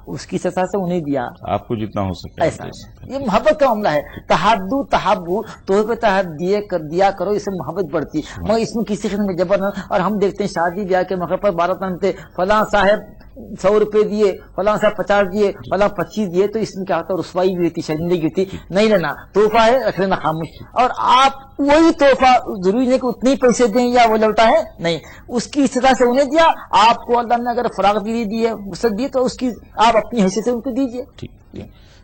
اس کی سطح سے انہیں دیا، آپ کو جتنا ہو سکے ایسا. یہ محبت کا معاملہ ہے. تحدو تحبو تحفے تحت دیا کرو، اس سے محبت بڑھتی ہے. مگر اس میں کسی قسم میں جبر نہ. اور ہم دیکھتے ہیں شادی بیاہ کے موقع پر بارات منتے، فلاں صاحب 100 روپے دیے، فلاں صاحب 50 دیے، فلاں 25 دیے، تو اس میں کیا ہوتا ہے رسوائی بھی ہوتی، شرمندگی ہوتی. نہیں لینا، تحفہ ہے رکھ لینا خاموش. اور آپ وہی تحفہ ضروری نہیں کہ اتنے ہی پیسے دیں یا وہ لوٹا ہے، نہیں، اس کی استطاع سے انہیں دیا. آپ کو اللہ نے اگر فراغ دی ہے، وسعت دی، تو اس کی آپ اپنی حیثیت سے ان کو دیجیے. ٹھیک.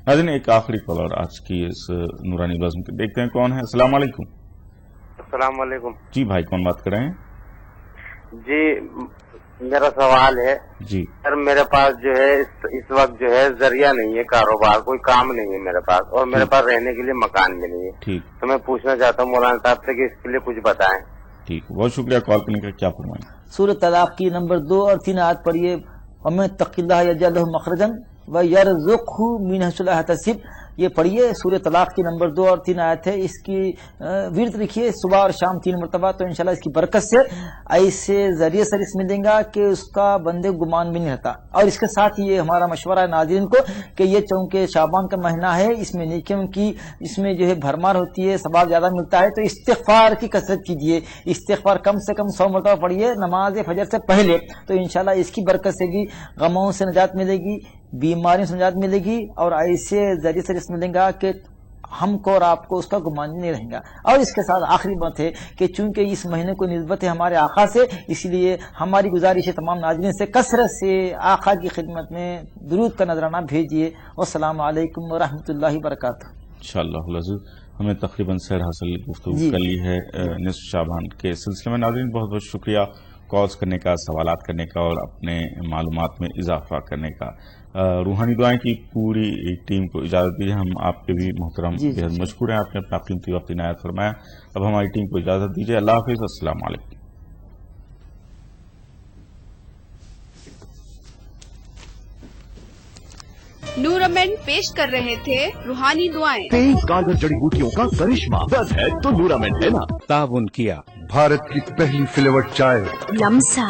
ناظرین ایک آخری کالر آج کی اس نورانی بزم کے، دیکھتے ہیں کون ہے. السلام علیکم. السلام علیکم. جی بھائی کون بات کر رہے ہیں؟ جی میرا سوال ہے جی سر، میرے پاس جو ہے اس وقت جو ہے ذریعہ نہیں ہے، کاروبار کوئی کام نہیں ہے میرے پاس، اور میرے پاس رہنے کے لیے مکان بھی نہیں ہے. ٹھیک. تو میں پوچھنا چاہتا ہوں مولانا صاحب سے کہ اس کے لیے کچھ بتائیں. ٹھیک، بہت شکریہ کال کرنے کا. کیا فرمائیں؟ سورۃ طلاق کی نمبر 2 اور 3 آیت پڑھیے. وَمَن يَتَّقِ اللَّهَ يَجْعَل لَهُ مَخْرَجًا وَيَرْزُقْهُ مِنْ حَيْثُ لَا يَحْتَسِبُ. یہ پڑھیے سورہ طلاق کی نمبر 2 اور 3 آیت ہے. اس کی ورد لکھیے صبح اور شام 3 مرتبہ، تو انشاءاللہ اس کی برکت سے ایسے ذریعے سے اس ملیں گا کہ اس کا بندے گمان بھی نہیں رہتا. اور اس کے ساتھ یہ ہمارا مشورہ ہے ناظرین کو کہ یہ چونکہ شعبان کا مہینہ ہے، اس میں نیکیوں کی اس میں جو ہے بھرمار ہوتی ہے، ثواب زیادہ ملتا ہے. تو استغفار کی کثرت کیجیے، استغفار کم سے کم 100 مرتبہ پڑھیے نماز فجر سے پہلے. تو انشاءاللہ اس کی برکت سے بھی غموں سے نجات ملے گی، بیماریوں سے نجات ملے گی، اور ایسے ذریعے سے ملیں گا کہ ہم کو اور آپ کو اس کا گمان نہیں رہے گا. اور اس کے ساتھ آخری بات ہے کہ چونکہ اس مہینے کو نسبت ہے ہمارے آقا سے، اس لیے ہماری گزارش ہے تمام ناظرین سے کثرت سے آقا کی خدمت میں درود کا نذرانہ بھیجیے. والسلام علیکم ورحمۃ اللہ وبرکاتہ. انشاءاللہ العزیز ہمیں تقریباً سیر حاصل گفتگو کر لی ہے نصف شعبان کے سلسلے میں. ناظرین بہت بہت شکریہ کالز کرنے کا، سوالات کرنے کا اور اپنے معلومات میں اضافہ کرنے کا. روحانی دعائیں کی پوری ٹیم کو اجازت دیجیے. ہم آپ کے بھی محترم بہت مشکور ہیں، آپ نے اپنا قیمتی وقت عنایت فرمایا. اب ہماری ٹیم کو اجازت دیجیے. اللہ حافظ. السلام علیکم. نورامین پیش کر رہے تھے روحانی دعائیں. 23 کارگر جڑی بوٹیوں کا کرشمہ بس ہے تو نورامین ہے نا. تعاون کیا بھارت کی پہلی فلیورڈ چائے لمسا.